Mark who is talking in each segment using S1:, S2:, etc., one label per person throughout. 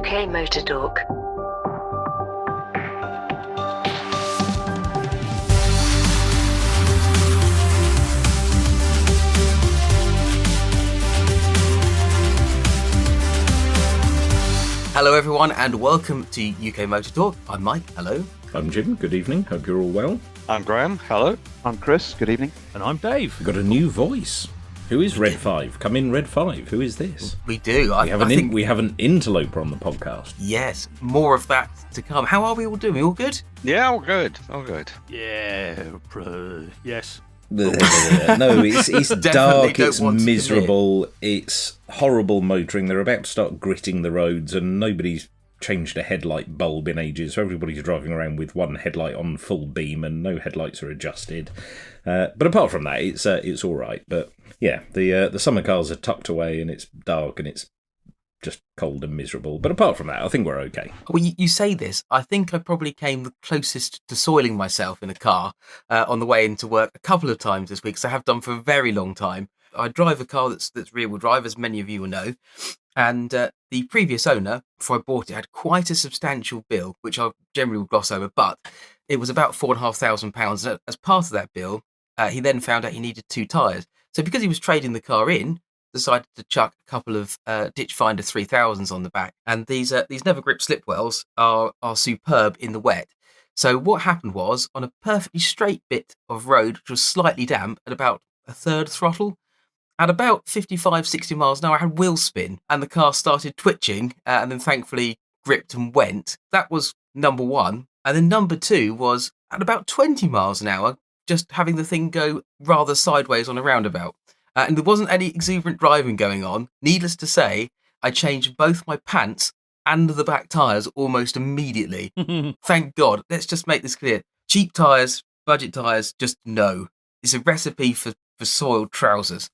S1: UKMotorTalk.
S2: Hello everyone and welcome to UK Motor Talk. I'm Mike, hello.
S3: I'm Jim, good evening, hope you're all well.
S4: I'm Graham, hello.
S5: I'm Chris, good evening.
S6: And I'm Dave.
S3: We've got a new voice. Who is Red 5? Come in, Red 5. Who is this?
S2: We do.
S3: We have an interloper on the podcast.
S2: Yes, more of that to come. How are we all doing? All good?
S4: Yeah, all good, all good.
S6: Yeah, yes.
S3: No, it's dark,
S2: don't
S3: it's
S2: want to
S3: miserable, it's horrible motoring. They're about to start gritting the roads and nobody's changed a headlight bulb in ages, so everybody's driving around with one headlight on full beam and no headlights are adjusted. But apart from that, it's all right. But yeah, the summer cars are tucked away and it's dark and it's just cold and miserable. But apart from that, I think we're okay.
S2: Well, you say this. I think I probably came the closest to soiling myself in a car on the way into work a couple of times this week, because I have done for a very long time. I drive a car that's rear-wheel drive, as many of you will know. And the previous owner, before I bought it, had quite a substantial bill, which I generally will gloss over, but it was about £4,500. As part of that bill, he then found out he needed 2 tyres. So because he was trading the car in, decided to chuck a couple of Ditch Finder 3000s on the back. And these Never Grip slip wells are superb in the wet. So what happened was, on a perfectly straight bit of road, which was slightly damp at about a third throttle, at about 55, 60 miles an hour, I had wheel spin and the car started twitching and then thankfully gripped and went. That was number one. And then number two was at about 20 miles an hour, just having the thing go rather sideways on a roundabout. And there wasn't any exuberant driving going on. Needless to say, I changed both my pants and the back tyres almost immediately. Thank God. Let's just make this clear. Cheap tyres, budget tyres, just no. It's a recipe for soiled trousers.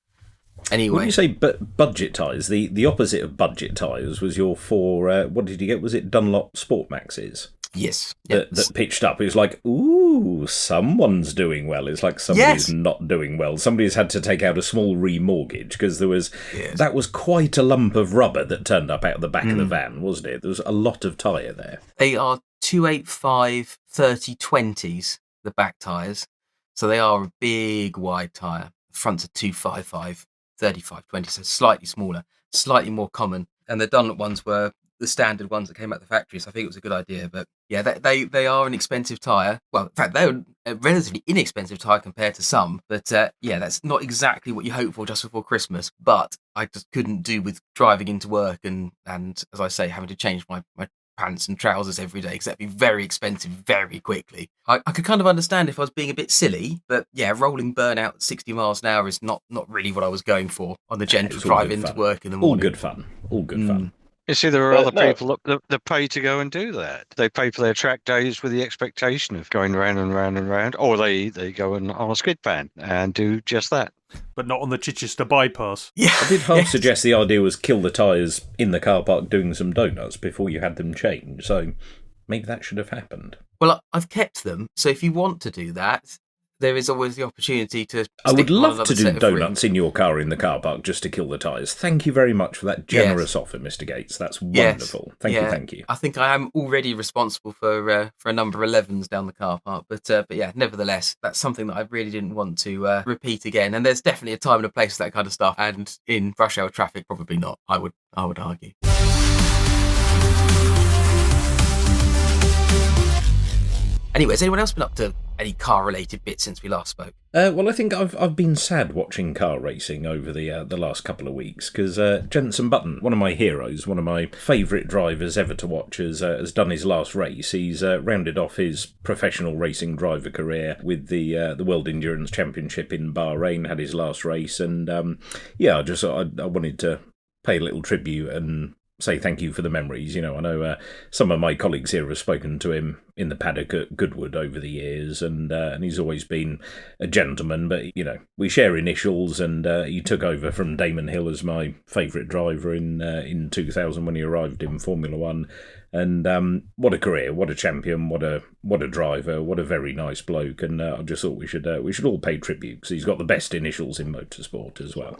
S2: Anyway.
S3: When you say budget tyres, the opposite of budget tyres was your what did you get? Was it Dunlop Sport Maxes?
S2: Yes.
S3: That pitched up. It was like, ooh, someone's doing well. It's like somebody's not doing well. Somebody's had to take out a small remortgage because that was quite a lump of rubber that turned up out of the back of the van, wasn't it? There was a lot of tyre there.
S2: They are 285 30/20s, the back tyres. So they are a big wide tyre. The fronts are 255 35/20, so slightly smaller, slightly more common. And the Dunlop ones were the standard ones that came out of the factory, so I think it was a good idea. But yeah, they are an expensive tyre. Well, in fact, they're a relatively inexpensive tyre compared to some. But yeah, that's not exactly what you hope for just before Christmas. But I just couldn't do with driving into work and as I say, having to change my pants and trousers every day, because that'd be very expensive very quickly. I could kind of understand if I was being a bit silly, but yeah, rolling burnout at 60 miles an hour is not really what I was going for on the gentle drive into work in the morning.
S3: All good fun.
S4: You see, there are other people that pay to go and do that. They pay for their track days with the expectation of going round and round and round, or they go on a skid pan and do just that.
S6: But not on the Chichester bypass.
S3: Yeah. I did half suggest the idea was kill the tyres in the car park doing some donuts before you had them changed, so maybe that should have happened.
S2: Well, I've kept them, so if you want to do that, there is always the opportunity to
S3: I would love to do donuts in your car in the car park just to kill the tyres. Thank you very much for that generous offer, Mr. Gates. That's wonderful. Thank you.
S2: I think I am already responsible for a number of 11s down the car park. But yeah, nevertheless, that's something that I really didn't want to repeat again. And there's definitely a time and a place for that kind of stuff. And in rush hour traffic, probably not, I would argue. Anyway, has anyone else been up to any car-related bits since we last spoke?
S3: Well, I think I've been sad watching car racing over the last couple of weeks because Jenson Button, one of my heroes, one of my favourite drivers ever to watch, has done his last race. He's rounded off his professional racing driver career with the World Endurance Championship in Bahrain, had his last race, and I wanted to pay a little tribute and say thank you for the memories. You know, I know some of my colleagues here have spoken to him in the paddock at Goodwood over the years, and he's always been a gentleman. But we share initials, and he took over from Damon Hill as my favourite driver in 2000 when he arrived in Formula One. And what a career, what a champion, what a driver, what a very nice bloke. And I just thought we should all pay tribute, because he's got the best initials in motorsport as well.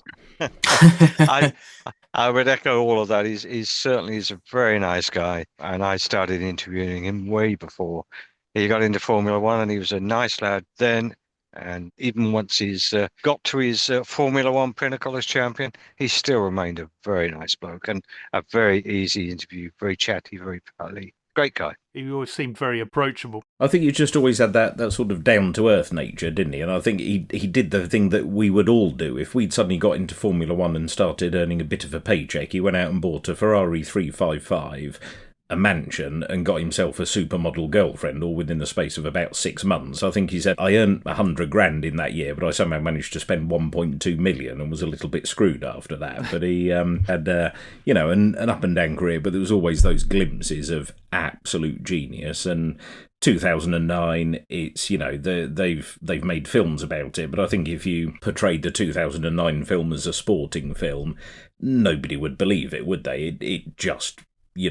S4: I would echo all of that. He's certainly a very nice guy, and I started interviewing him way before he got into Formula One, and he was a nice lad then. And even once he's got to his Formula One pinnacle as champion, he still remained a very nice bloke and a very easy interview, very chatty, very pally. Great guy.
S6: He always seemed very approachable.
S3: I think he just always had that sort of down-to-earth nature, didn't he? And I think he did the thing that we would all do. If we'd suddenly got into Formula One and started earning a bit of a paycheck, he went out and bought a Ferrari 355, a mansion, and got himself a supermodel girlfriend, all within the space of about 6 months. I think he said, I earned 100 grand in that year, but I somehow managed to spend 1.2 million and was a little bit screwed after that. But he had an up and down career, but there was always those glimpses of absolute genius. And 2009, it's they've made films about it, but I think if you portrayed the 2009 film as a sporting film, nobody would believe it, would they? It just, you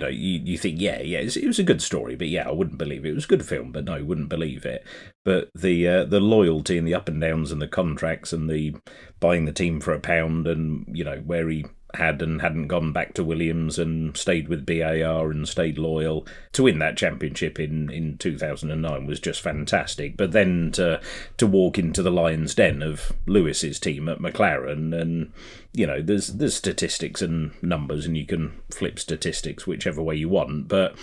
S3: think, it was a good story, but I wouldn't believe it. It was a good film, but no, I wouldn't believe it. But the loyalty and the up and downs and the contracts and the buying the team for £1, and where he had and hadn't gone back to Williams and stayed with BAR and stayed loyal to win that championship in 2009 was just fantastic. But then to walk into the lion's den of Lewis's team at McLaren, and there's statistics and numbers, and you can flip statistics whichever way you want, but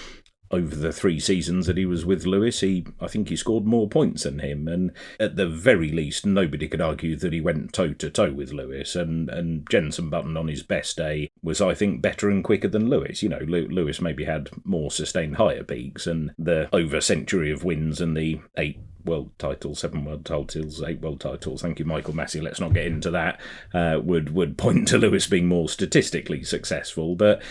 S3: over the 3 seasons that he was with Lewis, I think he scored more points than him, and at the very least, nobody could argue that he went toe-to-toe with Lewis, and Jenson Button on his best day was, I think, better and quicker than Lewis. Lewis maybe had more sustained higher peaks, and the over century of wins and the 8 world titles, 7 world titles, 8 world titles, thank you, Michael Massey, let's not get into that, would point to Lewis being more statistically successful. But,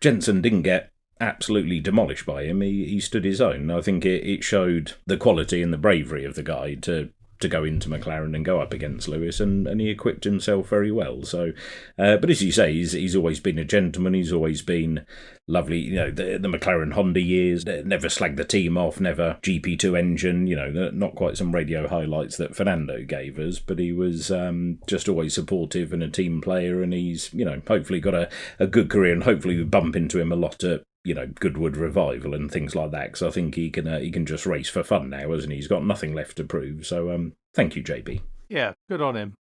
S3: Jenson didn't get absolutely demolished by him. He stood his own. I think it showed the quality and the bravery of the guy to go into McLaren and go up against Lewis, and he equipped himself very well. So, but as you say, he's always been a gentleman. He's always been lovely. The McLaren Honda years, never slagged the team off, never GP2 engine. Not quite some radio highlights that Fernando gave us, but he was just always supportive and a team player. And he's hopefully got a good career, and hopefully we bump into him a lot at Goodwood Revival and things like that, because I think he can just race for fun now, hasn't he? He's got nothing left to prove. So thank you, JB.
S6: Yeah, good on him.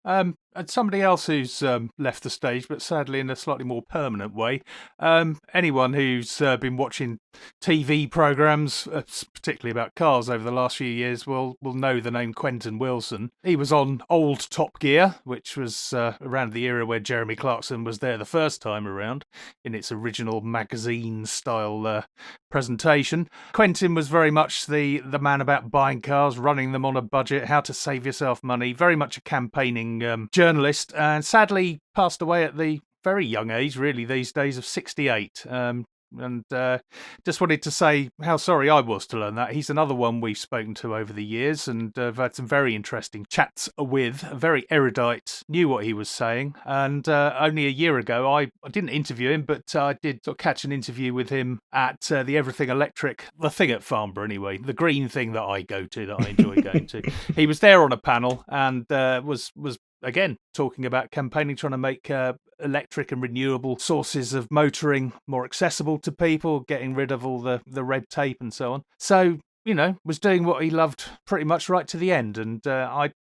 S6: And somebody else who's left the stage, but sadly in a slightly more permanent way. Anyone who's been watching TV programmes, particularly about cars over the last few years, will know the name Quentin Wilson. He was on old Top Gear, which was around the era where Jeremy Clarkson was there the first time around, in its original magazine-style presentation. Quentin was very much the man about buying cars, running them on a budget, how to save yourself money, very much a campaigning journalist, and sadly passed away at the very young age, really, these days, of 68. And just wanted to say how sorry I was to learn that. He's another one we've spoken to over the years, and I've had some very interesting chats with. Very erudite, knew what he was saying. And only a year ago, I didn't interview him, but I did sort of catch an interview with him at the Everything Electric, the thing at Farnborough anyway, the green thing that I go to, that I enjoy going to. He was there on a panel and was again talking about campaigning, trying to make electric and renewable sources of motoring more accessible to people, getting rid of all the red tape and so on. So, was doing what he loved pretty much right to the end. And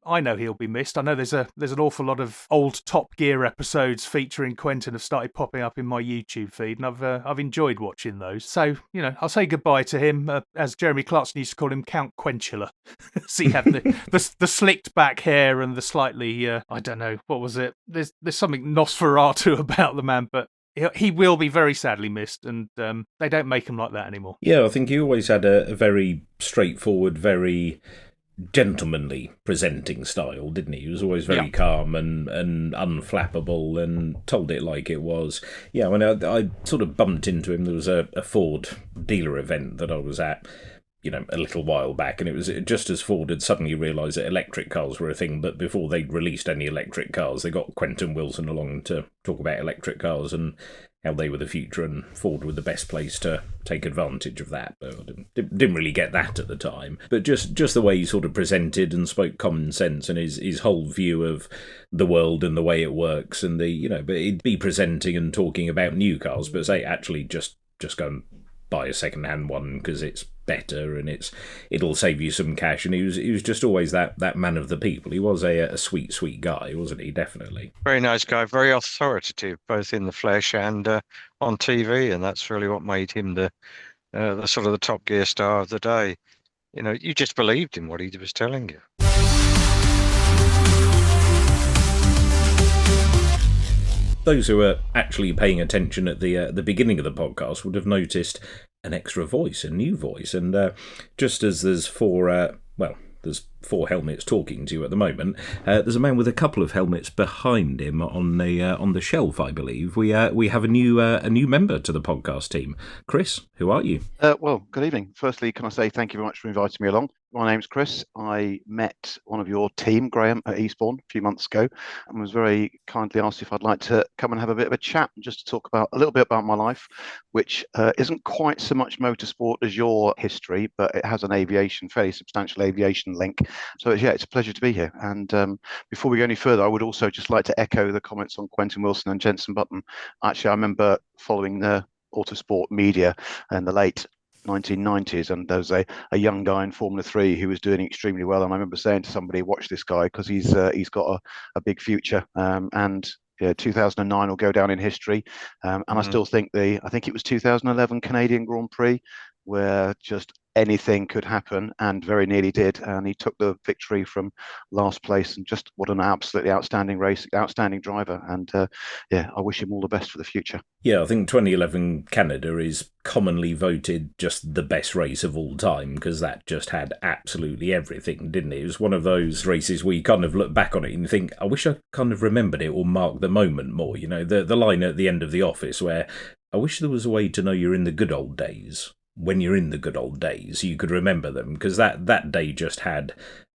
S6: I know he'll be missed. I know there's an awful lot of old Top Gear episodes featuring Quentin have started popping up in my YouTube feed, and I've enjoyed watching those. So, I'll say goodbye to him, as Jeremy Clarkson used to call him, Count Quenchula. So he had the slicked back hair and the slightly, I don't know, what was it? There's something Nosferatu about the man, but he will be very sadly missed, and they don't make him like that anymore.
S3: Yeah, I think he always had a very straightforward, very gentlemanly presenting style, didn't he? He was always very calm and unflappable and told it like it was. Yeah, when I sort of bumped into him, there was a Ford dealer event that I was at a little while back, and it was just as Ford had suddenly realised that electric cars were a thing, but before they'd released any electric cars, they got Quentin Wilson along to talk about electric cars and how they were the future, and Ford were the best place to take advantage of that. But I didn't really get that at the time. But just the way he sort of presented and spoke common sense, and his whole view of the world and the way it works, and but he'd be presenting and talking about new cars, but say actually just go and buy a second-hand one because it's better and it'll save you some cash. And he was just always that man of the people. He was a sweet guy, wasn't he? Definitely
S4: very nice guy, very authoritative, both in the flesh and on TV, and that's really what made him the sort of the Top Gear star of the day. You just believed in what he was telling you.
S3: Those who are actually paying attention at the beginning of the podcast would have noticed an extra voice, a new voice, and just as there's there's 4 helmets talking to you at the moment. There's a man with a couple of helmets behind him on the shelf, I believe. We have a new member to the podcast team. Chris, who are you?
S1: Well, good evening. Firstly, can I say thank you very much for inviting me along. My name's Chris. I met one of your team, Graham, at Eastbourne a few months ago, and was very kindly asked if I'd like to come and have a bit of a chat and just to talk about a little bit about my life, which isn't quite so much motorsport as your history, but it has an fairly substantial aviation link. So yeah, it's a pleasure to be here. And before we go any further, I would also just like to echo the comments on Quentin Wilson and Jenson Button. Actually, I remember following the autosport media in the late 1990s, and there was a young guy in Formula 3 who was doing extremely well, and I remember saying to somebody, watch this guy because he's got a big future, and 2009 will go down in history, and I still think I think it was 2011 Canadian Grand Prix where just anything could happen, and very nearly did, and he took the victory from last place, and just what an absolutely outstanding race, outstanding driver, and I wish him all the best for the future.
S3: Yeah, I think 2011 Canada is commonly voted just the best race of all time because that just had absolutely everything, didn't it? It was one of those races where you kind of look back on it and think, I wish I kind of remembered it or marked the moment more. The line at the end of The Office where I wish there was a way to know you're in the good old days. When you're in the good old days, you could remember them, because that day just had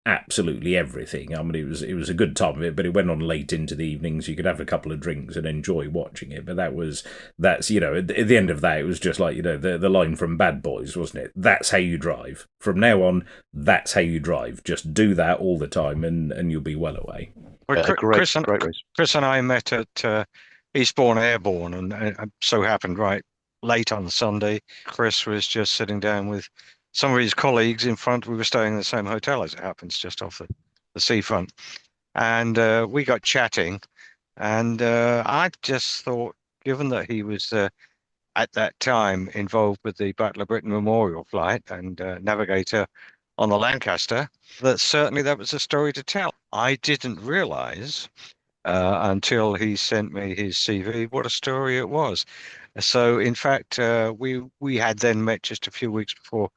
S3: absolutely everything. I mean, it was a good time of it, but it went on late into the evenings. You could have a couple of drinks and enjoy watching it. But that's at the end of that, it was just like the line from Bad Boys, wasn't it? That's how you drive. From now on, that's how you drive. Just do that all the time, and you'll be well away.
S4: Well,
S1: Great race.
S4: Chris and I met at Eastbourne Airborne, and so happened late on Sunday. Chris was just sitting down with some of his colleagues in front. We were staying in the same hotel, as it happens, just off the seafront. And we got chatting. And I just thought, given that he was at that time involved with the Battle of Britain Memorial flight and Navigator on the Lancaster, that certainly that was a story to tell. I didn't realise until he sent me his CV what a story it was. So, in fact, we had then met just a few weeks before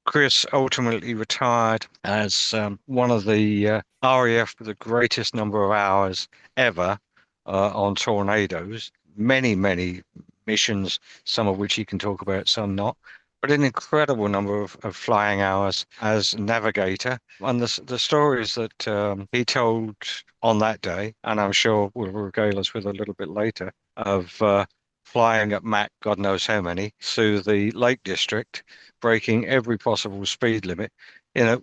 S4: Chris ultimately retired as one of the RAF with the greatest number of hours ever on Tornadoes. Many missions, some of which he can talk about, some not. But an incredible number of flying hours as Navigator. And the stories that he told on that day, and I'm sure will regale us with a little bit later, of flying at Mach God knows how many through the Lake District, breaking every possible speed limit.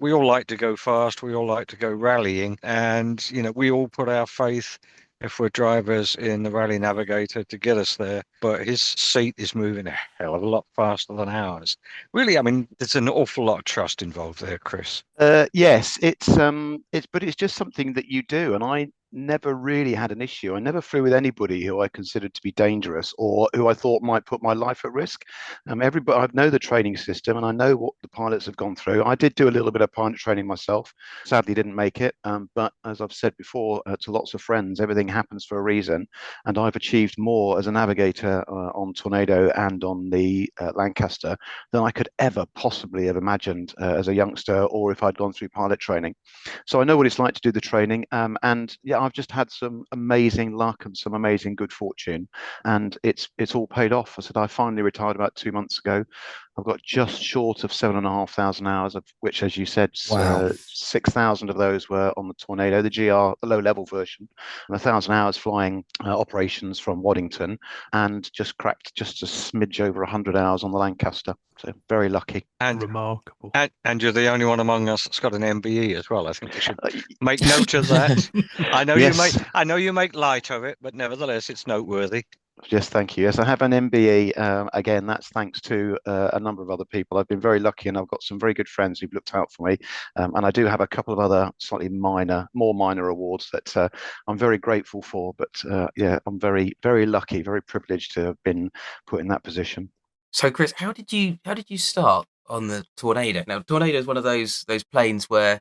S4: We all like to go fast, we all like to go rallying, and we all put our faith, if we're drivers, in the Rally Navigator to get us there. But his seat is moving a hell of a lot faster than ours. Really, I mean, there's an awful lot of trust involved there, Chris.
S1: Yes, it's just something that you do, and I never really had an issue. I never flew with anybody who I considered to be dangerous or who I thought might put my life at risk. Everybody, I know the training system and I know what the pilots have gone through. I did do a little bit of pilot training myself. Sadly, didn't make it. But as I've said before to lots of friends, everything happens for a reason. And I've achieved more as a navigator on Tornado and on the Lancaster than I could ever possibly have imagined as a youngster, or if I'd gone through pilot training. So I know what it's like to do the training. And yeah, I've just had some amazing luck and some amazing good fortune, and it's all paid off. I said I finally retired about 2 months ago. I've got just short of 7,500 hours, of which, as you said,
S5: Wow.
S1: 6,000 of those were on the Tornado, the GR, the low-level version, and 1,000 hours flying operations from Waddington, and just cracked just a smidge over 100 hours on the Lancaster. So very lucky.
S4: And
S6: Remarkable.
S4: and you're the only one among us that's got an MBE as well. I think we should
S1: Uh,
S4: make note of that. I know
S1: Yes.
S4: you make light of it, but nevertheless, it's noteworthy.
S1: Yes, thank you. Yes, I have an MBE. Again, that's thanks to a number of other people. I've been very lucky, and I've got some very good friends who've looked out for me. And I do have a couple of other slightly more minor awards that I'm very grateful for. But yeah, I'm very, very lucky, very privileged to have been put in that position.
S2: So, Chris, how did you start on the Tornado? Now, Tornado is one of those planes where,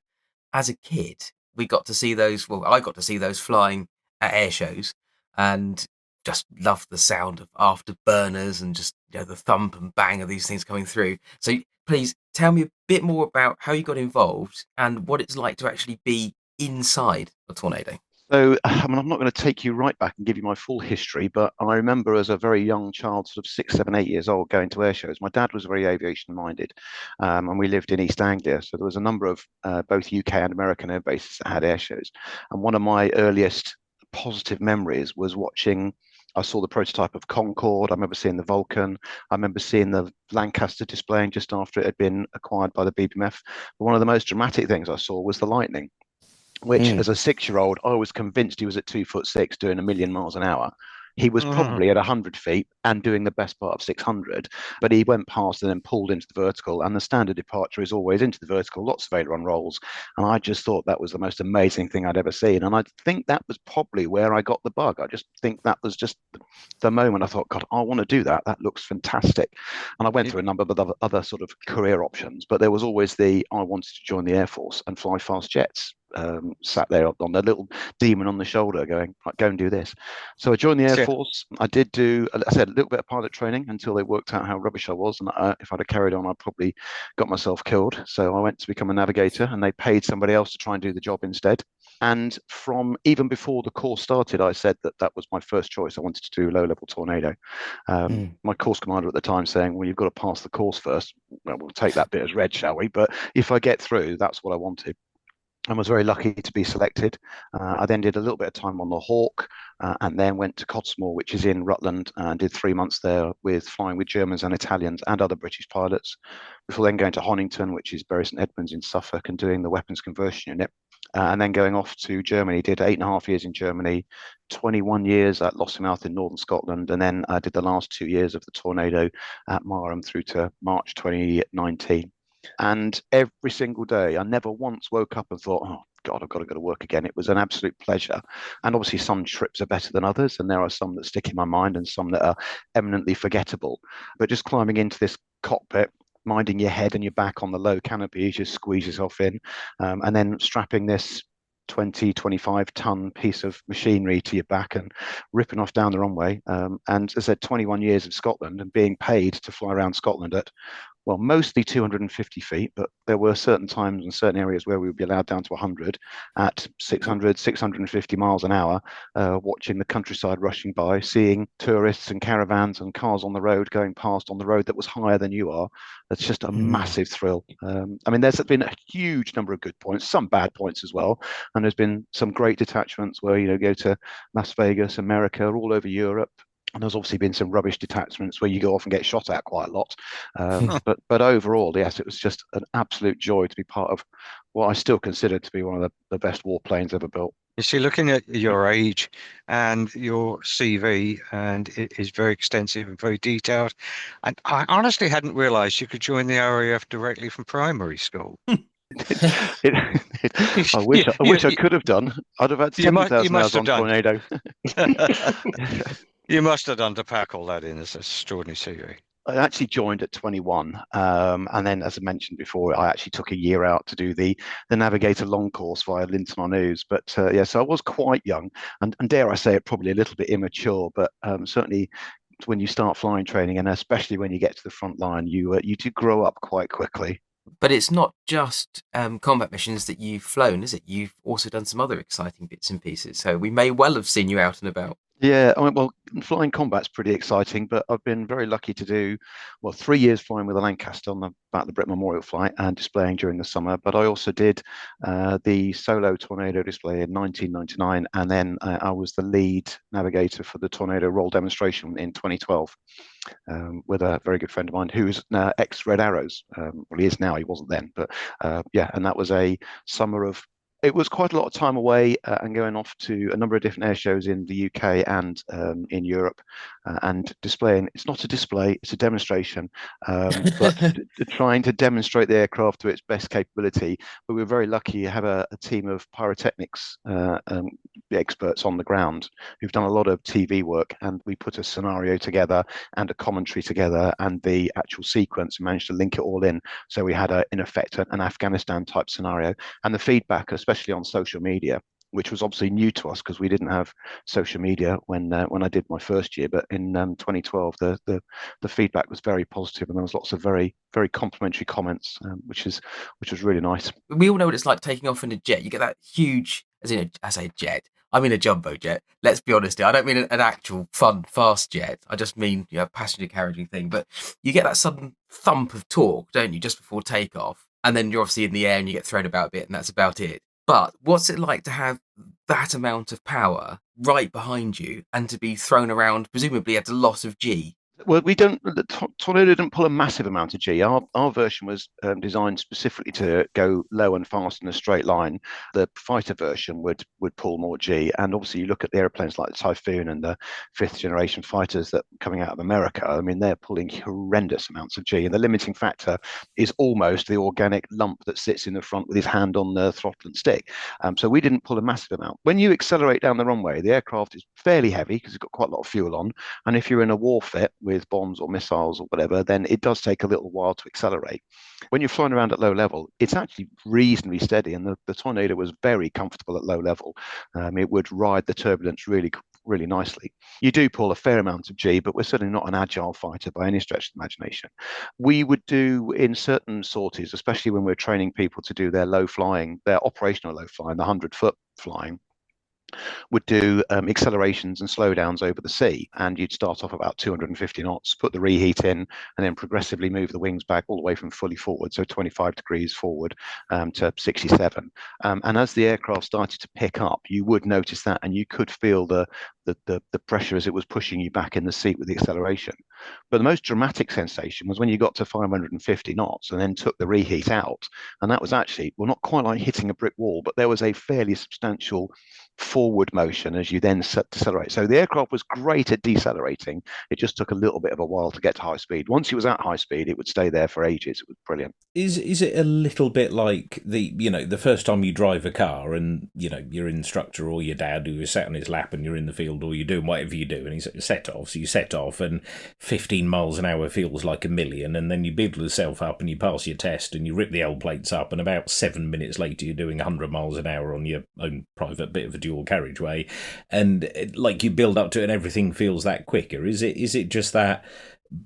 S2: as a kid, we got to see those. Well, I got to see those flying at air shows, and just loved the sound of afterburners and just the thump and bang of these things coming through. So, please tell me a bit more about how you got involved and what it's like to actually be inside a Tornado.
S1: So, I mean, I'm not going to take you right back and give you my full history, but I remember as a very young child, sort of 6, 7, 8 years old, going to air shows. My dad was very aviation minded, and we lived in East Anglia. So there was a number of both UK and American air bases that had air shows. And one of my earliest positive memories was watching. I saw the prototype of Concorde. I remember seeing the Vulcan. I remember seeing the Lancaster displaying just after it had been acquired by the BBMF. But one of the most dramatic things I saw was the Lightning, which as a 6-year-old, I was convinced he was at 2'6", doing 1,000,000 miles an hour. He was probably at 100 feet and doing the best part of 600, but he went past and then pulled into the vertical. And the standard departure is always into the vertical, lots of aileron rolls. And I just thought that was the most amazing thing I'd ever seen. And I think that was probably where I got the bug. I just think that was just the moment I thought, God, I want to do that. That looks fantastic. And I went through a number of other sort of career options, but there was always I wanted to join the Air Force and fly fast jets. Sat there on the little demon on the shoulder going, right, go and do this. So I joined the Air Force. I did do, I said, a little bit of pilot training until they worked out how rubbish I was. And if I'd have carried on, I'd probably got myself killed. So I went to become a navigator, and they paid somebody else to try and do the job instead. And from even before the course started, I said that was my first choice. I wanted to do low-level Tornado. My course commander at the time saying, well, you've got to pass the course first. Well, we'll take that bit as read, shall we? But if I get through, that's what I wanted. I was very lucky to be selected. I then did a little bit of time on the Hawk, and then went to Cottesmore, which is in Rutland, and did 3 months there with flying with Germans and Italians and other British pilots, before then going to Honington, which is Bury St Edmunds in Suffolk, and doing the weapons conversion unit. And then going off to Germany, did 8.5 years in Germany, 21 years at Lossiemouth in northern Scotland, and then I did the last 2 years of the Tornado at Marham through to March 2019. And every single day, I never once woke up and thought, oh, God, I've got to go to work again. It was an absolute pleasure. And obviously, some trips are better than others, and there are some that stick in my mind and some that are eminently forgettable. But just climbing into this cockpit, minding your head and your back on the low canopy, just squeeze yourself in, and then strapping this 25 ton piece of machinery to your back and ripping off down the runway. And as I said, 21 years of Scotland and being paid to fly around Scotland at, well, mostly 250 feet, but there were certain times and certain areas where we would be allowed down to 100 at 600, 650 miles an hour, watching the countryside rushing by, seeing tourists and caravans and cars on the road going past on the road that was higher than you are. That's just a massive thrill. I mean, there's been a huge number of good points, some bad points as well. And there's been some great detachments where, go to Las Vegas, America, all over Europe. And there's obviously been some rubbish detachments where you go off and get shot at quite a lot. But overall, yes, it was just an absolute joy to be part of what I still consider to be one of the best warplanes ever built.
S4: You see, looking at your age and your CV, and it is very extensive and very detailed. And I honestly hadn't realised you could join the RAF directly from primary school.
S1: I wish I could have done. I'd have had 10,000 hours on Tornado.
S4: You must have done to pack all that in. It's an extraordinary CV.
S1: I actually joined at 21, and then, as I mentioned before, I actually took a year out to do the Navigator long course via Linton on Ouse. But yeah, so I was quite young, and dare I say it, probably a little bit immature, but certainly when you start flying training, and especially when you get to the front line, you do grow up quite quickly.
S2: But it's not just combat missions that you've flown, is it? You've also done some other exciting bits and pieces. So we may well have seen you out and about.
S1: Yeah, well, flying combat's pretty exciting, but I've been very lucky to do, 3 years flying with a Lancaster on the Battle of Britain Memorial flight and displaying during the summer. But I also did the solo Tornado display in 1999, and then I was the lead navigator for the Tornado roll demonstration in 2012 with a very good friend of mine who's now ex-Red Arrows. Well, he is now, he wasn't then, but yeah, and that was a summer of it was quite a lot of time away and going off to a number of different air shows in the UK and in Europe and displaying. It's not a display, it's a demonstration, but trying to demonstrate the aircraft to its best capability. But we were very lucky to have a team of pyrotechnics experts on the ground who've done a lot of TV work, and we put a scenario together and a commentary together and the actual sequence and managed to link it all in. So we had, in effect, an Afghanistan type scenario. And the feedback, especially on social media, which was obviously new to us because we didn't have social media when I did my first year. But in 2012, the feedback was very positive, and there was lots of very complimentary comments, which was really nice.
S2: We all know what it's like taking off in a jet. You get that huge, I say jet. I mean a jumbo jet. Let's be honest here. I don't mean an actual fun, fast jet. I just mean passenger carriaging thing. But you get that sudden thump of torque, don't you, just before takeoff? And then you're obviously in the air and you get thrown about a bit, and that's about it. But what's it like to have that amount of power right behind you and to be thrown around, presumably at a loss of G?
S1: Well, we don't. The Toledo didn't pull a massive amount of G. Our version was designed specifically to go low and fast in a straight line. The fighter version would pull more G, and obviously you look at the airplanes like the Typhoon and the fifth generation fighters that are coming out of America. I mean, they're pulling horrendous amounts of G, and the limiting factor is almost the organic lump that sits in the front with his hand on the throttle and stick. So we didn't pull a massive amount. When you accelerate down the runway, the aircraft is fairly heavy because it's got quite a lot of fuel on, and if you're in a war fit with bombs or missiles or whatever, then it does take a little while to accelerate. When you're flying around at low level, it's actually reasonably steady, and the Tornado was very comfortable at low level. It would ride the turbulence really nicely. You do pull a fair amount of G, but we're certainly not an agile fighter by any stretch of the imagination. We would do in certain sorties, especially when we're training people to do their low flying, their operational low flying, the 100-foot flying, would do accelerations and slowdowns over the sea, and you'd start off about 250 knots, put the reheat in, and then progressively move the wings back all the way from fully forward, so 25 degrees forward to 67. And as the aircraft started to pick up, you would notice that, and you could feel the pressure as it was pushing you back in the seat with the acceleration. But the most dramatic sensation was when you got to 550 knots and then took the reheat out, and that was actually, well, not quite like hitting a brick wall, but there was a fairly substantial forward motion as you then decelerate. So the aircraft was great at decelerating. It just took a little bit of a while to get to high speed. Once it was at high speed, it would stay there for ages. It was brilliant.
S3: Is it a little bit like the first time you drive a car and your instructor or your dad who is sat on his lap and you're in the field or you're doing whatever you do and he's set off, so you set off and 15 miles an hour feels like a million, and then you build yourself up and you pass your test and you rip the L plates up, and about 7 minutes later you're doing 100 miles an hour on your own private bit of a dual carriageway, and you build up to it and everything feels that quicker. Is it just that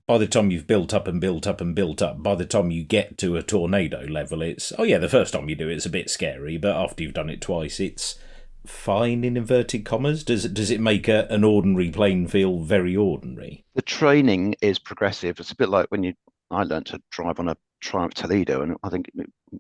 S3: by the time you've built up and built up and built up, by the time you get to a Tornado level, it's, the first time you do it's a bit scary, but after you've done it twice, it's fine, in inverted commas? Does it make an ordinary plane feel very ordinary?
S1: The training is progressive. It's a bit like when I learned to drive on a Triumph Toledo, and I think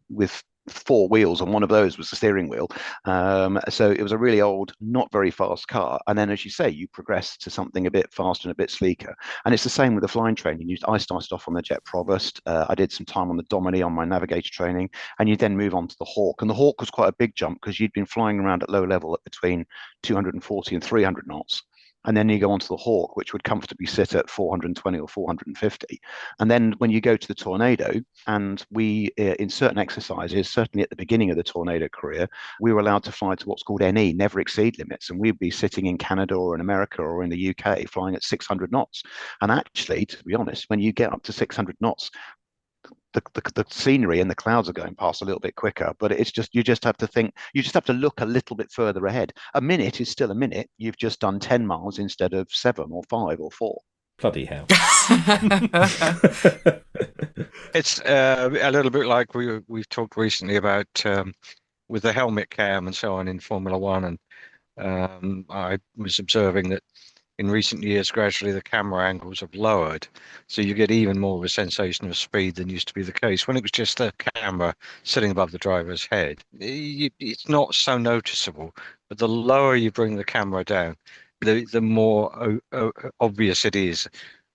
S1: with 4 wheels, and one of those was the steering wheel. So it was a really old, not very fast car. And then, as you say, you progress to something a bit faster and a bit sleeker. And it's the same with the flying training. I started off on the Jet Provost. I did some time on the Domini on my Navigator training, and you then move on to the Hawk. And the Hawk was quite a big jump because you'd been flying around at low level at between 240 and 300 knots. And then you go on to the Hawk, which would comfortably sit at 420 or 450. And then when you go to the Tornado, and we, in certain exercises, certainly at the beginning of the Tornado career, we were allowed to fly to what's called NE, never exceed limits. And we'd be sitting in Canada or in America or in the UK flying at 600 knots. And actually, to be honest, when you get up to 600 knots, the scenery and the clouds are going past a little bit quicker, but it's just, you just have to look a little bit further ahead. A minute is still a minute. You've just done 10 miles instead of 7 or 5 or 4.
S3: Bloody hell.
S4: It's a little bit like we've talked recently about with the helmet cam and so on in Formula One, and I was observing that in recent years, gradually the camera angles have lowered, so you get even more of a sensation of speed than used to be the case. When it was just a camera sitting above the driver's head, it's not so noticeable. But the lower you bring the camera down, the more obvious it is.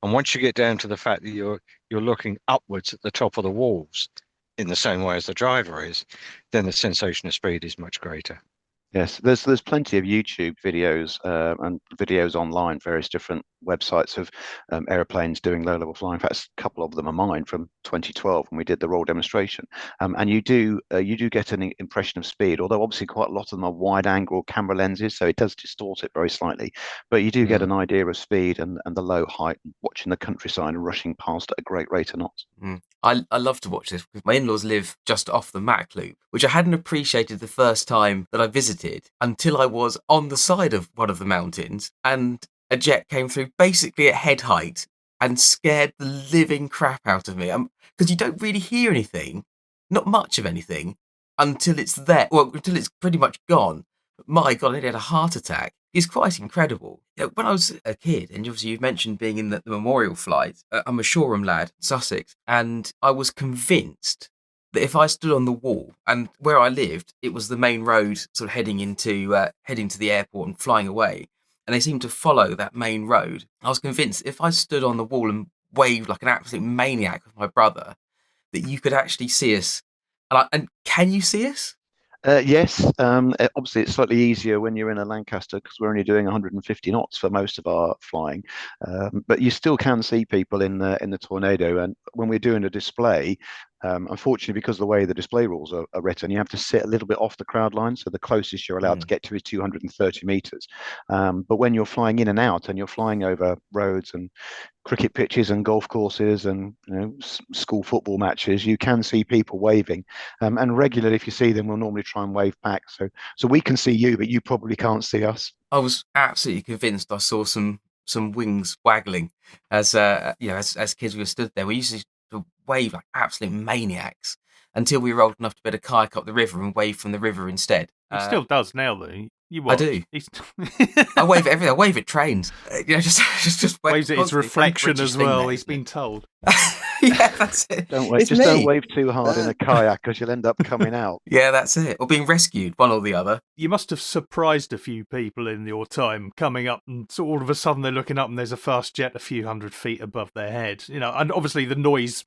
S4: And once you get down to the fact that you're looking upwards at the top of the walls in the same way as the driver is, then the sensation of speed is much greater.
S1: Yes, there's plenty of YouTube videos and videos online, various different websites of aeroplanes doing low-level flying. In fact, a couple of them are mine from 2012 when we did the Royal demonstration. And you do get an impression of speed, although obviously quite a lot of them are wide-angle camera lenses, so it does distort it very slightly. But you do get an idea of speed and the low height, watching the countryside and rushing past at a great rate of knots.
S2: I love to watch this because my in-laws live just off the Mac Loop, which I hadn't appreciated the first time that I visited until I was on the side of one of the mountains and a jet came through basically at head height and scared the living crap out of me. Because you don't really hear anything, not much of anything, until it's there, well, until it's pretty much gone. But my God, I nearly had a heart attack. It's quite incredible. When I was a kid, and obviously you've mentioned being in the memorial flight, I'm a Shoreham lad, Sussex, and I was convinced that if I stood on the wall, and where I lived, it was the main road sort of heading to the airport and flying away, and they seemed to follow that main road. I was convinced if I stood on the wall and waved like an absolute maniac with my brother, that you could actually see us. And can you see us?
S1: Yes, obviously it's slightly easier when you're in a Lancaster because we're only doing 150 knots for most of our flying, but you still can see people in the Tornado. And when we're doing a display, unfortunately, because of the way the display rules are written, you have to sit a little bit off the crowd line. So the closest you're allowed to get to is 230 meters. But when you're flying in and out and you're flying over roads and cricket pitches and golf courses and school football matches, you can see people waving. And regularly, if you see them, we'll normally try and wave back. So we can see you, but you probably can't see us.
S2: I was absolutely convinced I saw some wings waggling as kids we were stood there. We used to wave like absolute maniacs until we were old enough to be able to kayak up the river and wave from the river instead.
S6: He still does now, though.
S2: I do. I wave at everything. I wave at trains. Just
S6: waves at his reflection as well. He's been told.
S2: Yeah, that's it.
S1: Don't wave too hard in a kayak because you'll end up coming out.
S2: Yeah, that's it. Or being rescued, one or the other.
S6: You must have surprised a few people in your time coming up, and so all of a sudden they're looking up and there's a fast jet a few hundred feet above their head. And obviously the noise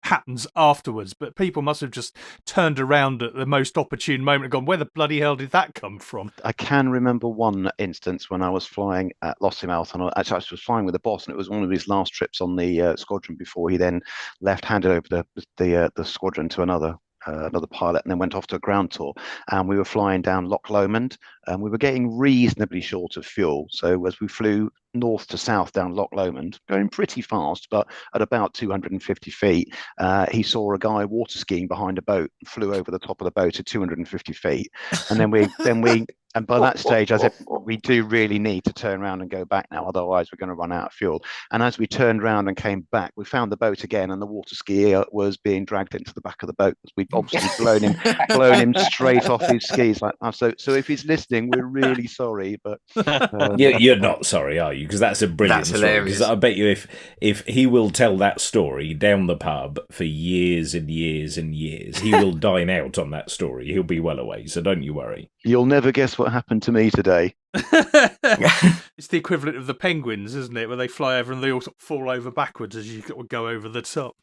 S6: happens afterwards, but people must have just turned around at the most opportune moment and gone, "Where the bloody hell did that come from?"
S1: I can remember one instance when I was flying at Lossiemouth, and I was flying with the boss, and it was one of his last trips on the squadron before he then left, handed over the squadron to another pilot, and then went off to a ground tour. And we were flying down Loch Lomond, and we were getting reasonably short of fuel. So as we flew north to south down Loch Lomond, going pretty fast, but at about 250 feet, he saw a guy water skiing behind a boat, flew over the top of the boat at 250 feet, and then we. And by that stage, I said, we do really need to turn around and go back now, otherwise we're going to run out of fuel. And as we turned around and came back, we found the boat again, and the water skier was being dragged into the back of the boat. We'd obviously blown him straight off his skis. So if he's listening, we're really sorry. But
S3: you're not sorry, are you? Because that's a brilliant story. Because I bet you if he will tell that story down the pub for years and years and years, he will dine out on that story. He'll be well away, so don't you worry.
S1: You'll never guess what happened to me today.
S6: It's the equivalent of the penguins, isn't it? Where they fly over and they all sort of fall over backwards as you go over the top.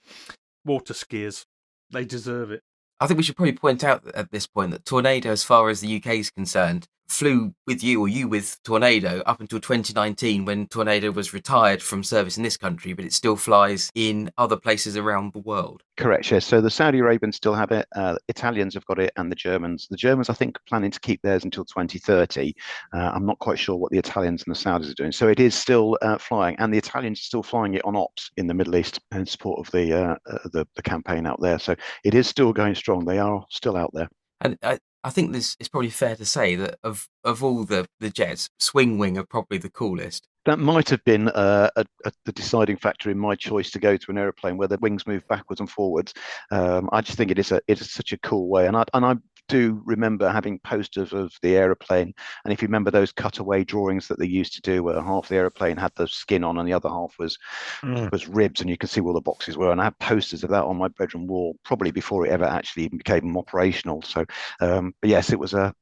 S6: Water skiers. They deserve it.
S2: I think we should probably point out at this point that Tornado, as far as the UK is concerned, flew with you, or you with Tornado, up until 2019 when Tornado was retired from service in this country, but it still flies in other places around the world.
S1: Correct, yes. So the Saudi Arabians still have it, Italians have got it, and the Germans. The Germans, I think, are planning to keep theirs until 2030. I'm not quite sure what the Italians and the Saudis are doing. So it is still flying, and the Italians are still flying it on ops in the Middle East in support of the campaign out there. So it is still going strong. They are still out there.
S2: And I think it's probably fair to say that of all the jets, Swing Wing are probably the coolest.
S1: That might have been the deciding factor in my choice to go to an aeroplane where the wings move backwards and forwards. I just think it is such a cool way, and I do remember having posters of the aeroplane. And if you remember those cutaway drawings that they used to do, where half the aeroplane had the skin on and the other half was ribs, and you can see where the boxes were. And I had posters of that on my bedroom wall, probably before it ever actually became operational. So, but yes, it was a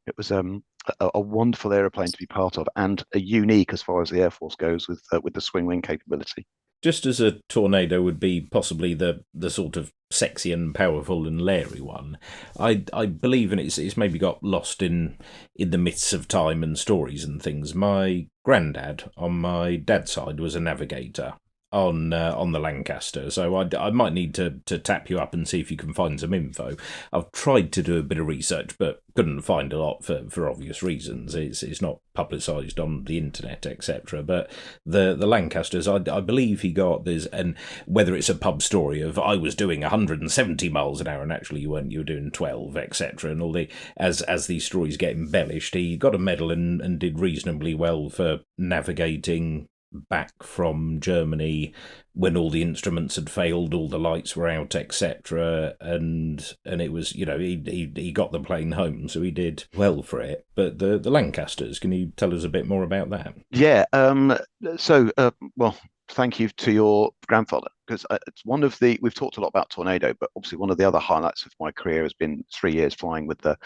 S1: wonderful aeroplane to be part of, and a unique as far as the Air Force goes with the swing wing capability.
S3: Just as a Tornado would be possibly the sort of sexy and powerful and leery one, I believe, and it's maybe got lost in the myths of time and stories and things. My granddad on my dad's side was a Navigator on the Lancaster, so I might need to tap you up and see if you can find some info. I've tried to do a bit of research, but couldn't find a lot for obvious reasons. It's not publicised on the internet, etc. But the Lancasters, I believe he got this, and whether it's a pub story of I was doing 170 miles an hour and actually you weren't, you were doing 12, etc. And all the as these stories get embellished, he got a medal and did reasonably well for navigating back from Germany when all the instruments had failed, all the lights were out, etc. And it was, he got the plane home, so he did well for it. But the Lancasters, can you tell us a bit more about that?
S1: Yeah. Well, thank you to your grandfather, because it's one of the, we've talked a lot about Tornado, but obviously one of the other highlights of my career has been 3 years flying with the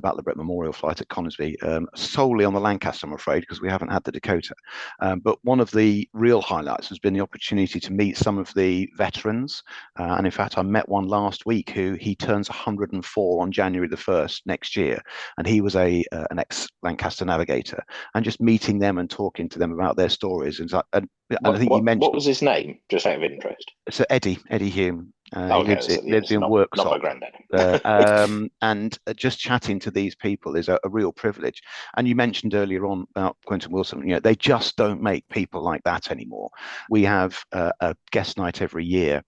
S1: Battle of Britain Memorial flight at Conisbee, solely on the Lancaster, I'm afraid, because we haven't had the Dakota. But one of the real highlights has been the opportunity to meet some of the veterans. And in fact, I met one last week he turns 104 on January the 1st next year. And he was an ex-Lancaster Navigator. And just meeting them and talking to them about their stories. And I think you mentioned,
S5: what was his name, just out of interest?
S1: So Eddie Hume.
S5: Okay,
S1: lives in Worksop.
S5: Not my granddad.
S1: And just chatting to these people is a real privilege. And you mentioned earlier on about Quentin Wilson. They just don't make people like that anymore. We have a guest night every year,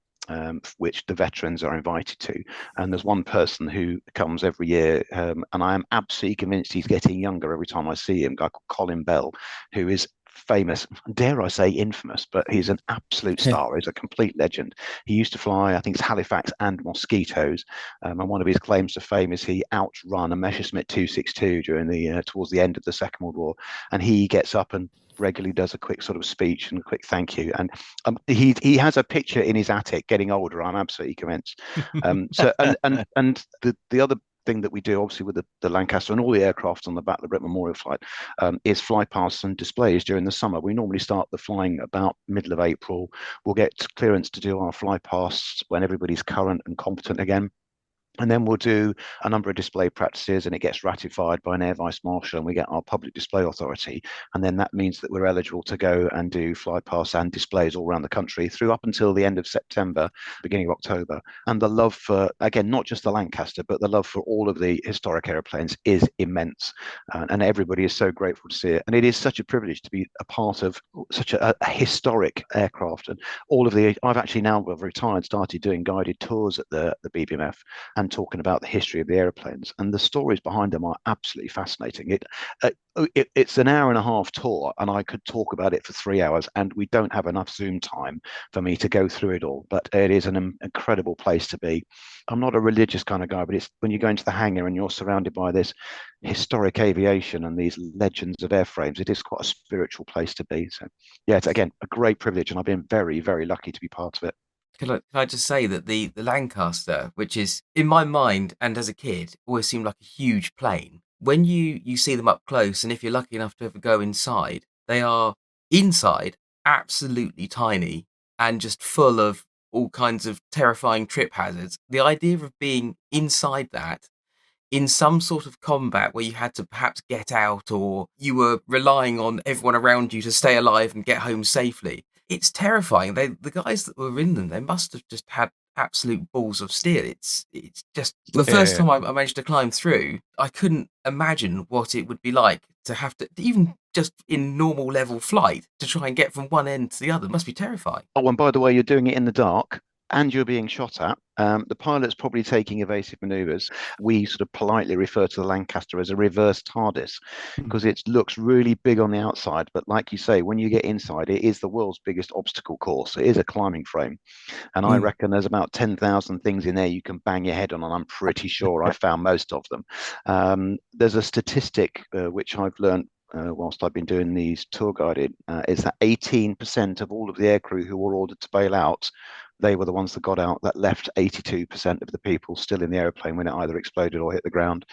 S1: which the veterans are invited to. And there's one person who comes every year, and I am absolutely convinced he's getting younger every time I see him, a guy called Colin Bell, who is famous, dare I say infamous, but he's an absolute star. He's a complete legend. He used to fly, I think it's Halifax and Mosquitoes, and one of his claims to fame is he outrun a Messerschmitt 262 during towards the end of the Second World War, and he gets up and regularly does a quick sort of speech and a quick thank you, and he has a picture in his attic getting older, I'm absolutely convinced. And the other thing that we do, obviously, with the Lancaster and all the aircraft on the Battle of Britain Memorial flight, is flypasts and displays during the summer. We normally start the flying about middle of April. We'll get clearance to do our flypasts when everybody's current and competent again. And then we'll do a number of display practices, and it gets ratified by an Air Vice Marshal, and we get our public display authority. And then that means that we're eligible to go and do flypasts and displays all around the country through up until the end of September, beginning of October. And the love for, again, not just the Lancaster, but the love for all of the historic aeroplanes is immense. And everybody is so grateful to see it. And it is such a privilege to be a part of such a historic aircraft. And I've actually now retired, started doing guided tours at the BBMF, and talking about the history of the aeroplanes, and the stories behind them are absolutely fascinating. It's an hour and a half tour, and I could talk about it for 3 hours, and we don't have enough Zoom time for me to go through it all, but it is an incredible place to be. I'm not a religious kind of guy, but it's when you go into the hangar and you're surrounded by this historic aviation and these legends of airframes, it is quite a spiritual place to be. So yeah, it's again a great privilege, and I've been very, very lucky to be part of it.
S2: Can I just say that the Lancaster, which is, in my mind and as a kid, always seemed like a huge plane, when you see them up close, and if you're lucky enough to ever go inside, they are inside absolutely tiny and just full of all kinds of terrifying trip hazards. The idea of being inside that in some sort of combat where you had to perhaps get out, or you were relying on everyone around you to stay alive and get home safely, it's terrifying. The guys that were in them, they must have just had absolute balls of steel. It's just the first time I managed to climb through, I couldn't imagine what it would be like to have to, even just in normal level flight, to try and get from one end to the other. It must be terrifying.
S1: Oh, and by the way, you're doing it in the dark and you're being shot at, the pilot's probably taking evasive manoeuvres. We sort of politely refer to the Lancaster as a reverse TARDIS because it looks really big on the outside. But like you say, when you get inside, it is the world's biggest obstacle course. It is a climbing frame. And I reckon there's about 10,000 things in there you can bang your head on, and I'm pretty sure I found most of them. There's a statistic which I've learned whilst I've been doing these tour guided, is that 18% of all of the aircrew who were ordered to bail out, they were the ones that got out. That left 82% of the people still in the airplane when it either exploded or hit the ground.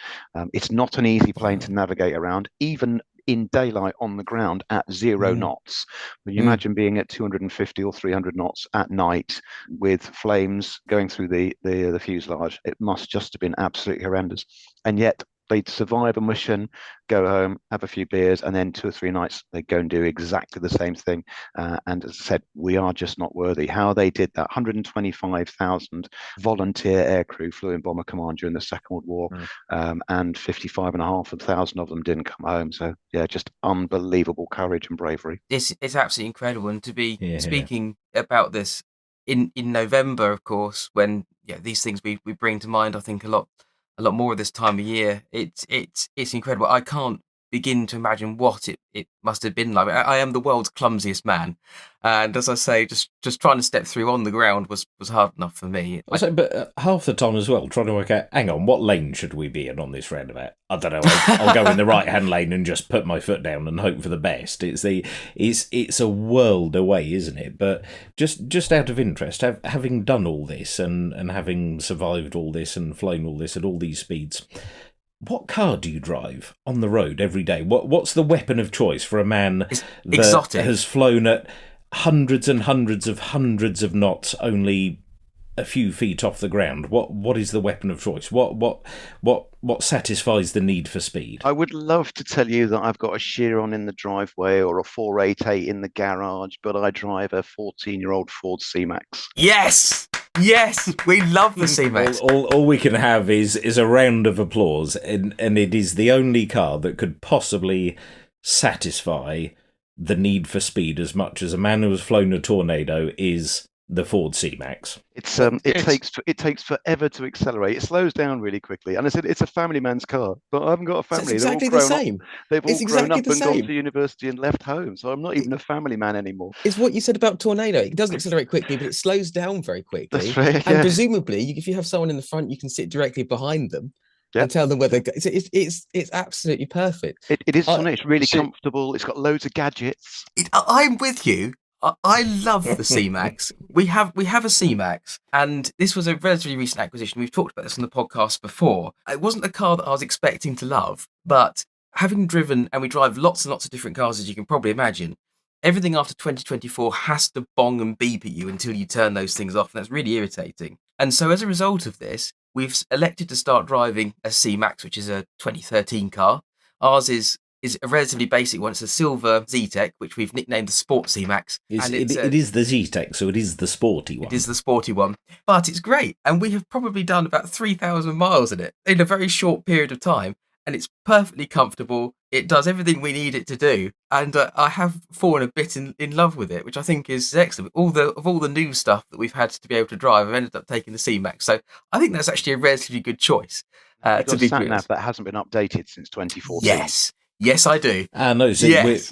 S1: It's not an easy plane to navigate around, even in daylight on the ground at 0 knots. When you imagine being at 250 or 300 knots at night with flames going through the fuselage, it must just have been absolutely horrendous. And yet they'd survive a mission, go home, have a few beers, and then 2 or 3 nights they'd go and do exactly the same thing. And as I said, we are just not worthy. How they did that, 125,000 volunteer aircrew flew in Bomber Command during the Second World War, and 55,500 of them didn't come home. So yeah, just unbelievable courage and bravery.
S2: It's absolutely incredible. And to be speaking about this in November, of course, when these things we bring to mind, I think a lot more of this time of year. It's incredible. I can't begin to imagine what it must have been like. I am the world's clumsiest man, and as I say, just trying to step through on the ground was hard enough for me.
S3: But half the time as well, trying to work out, hang on, what lane should we be in on this roundabout? I don't know. I'll go in the right hand lane and just put my foot down and hope for the best. It's a world away, isn't it? But just out of interest, having done all this and having survived all this and flown all this at all these speeds, what car do you drive on the road every day? What's the weapon of choice for a man that has flown at hundreds and hundreds of knots only a few feet off the ground? What is the weapon of choice? What satisfies the need for speed?
S1: I would love to tell you that I've got a Chiron in the driveway or a 488 in the garage, but I drive a 14-year-old Ford C-Max.
S2: Yes, we love the C-Max.
S3: All we can have is a round of applause, and it is the only car that could possibly satisfy the need for speed as much as a man who has flown a Tornado is the Ford C-Max.
S1: It takes forever to accelerate. It slows down really quickly. And I said it's a family man's car, but I haven't got a family.
S7: It's exactly the same.
S1: They've all grown up and gone to university and left home. So I'm not even a family man anymore.
S7: It's what you said about Tornado. It doesn't accelerate quickly, but it slows down very quickly.
S1: That's right.
S7: And presumably, if you have someone in the front, you can sit directly behind them and tell them where they're going. It's absolutely perfect.
S1: It is funny. It's really comfortable. It's got loads of gadgets.
S2: I'm with you. I love the C-Max. We have a C-Max, and this was a relatively recent acquisition. We've talked about this on the podcast before. It wasn't a car that I was expecting to love, but having driven, and we drive lots and lots of different cars, as you can probably imagine, everything after 2024 has to bong and beep at you until you turn those things off, and that's really irritating. And so as a result of this, we've elected to start driving a C-Max, which is a 2013 car. Ours is a relatively basic one. It's a silver Z-Tech, which we've nicknamed the Sport C-Max.
S3: It is the Z-Tech, so it is the sporty one.
S2: It is the sporty one. But it's great. And we have probably done about 3,000 miles in it in a very short period of time. And it's perfectly comfortable. It does everything we need it to do. And I have fallen a bit in love with it, which I think is excellent. Of all the new stuff that we've had to be able to drive, I've ended up taking the C-Max. So I think that's actually a relatively good choice.
S1: To be sat-nav that hasn't been updated since 2014.
S2: Yes, I do.
S3: No, so
S2: yes.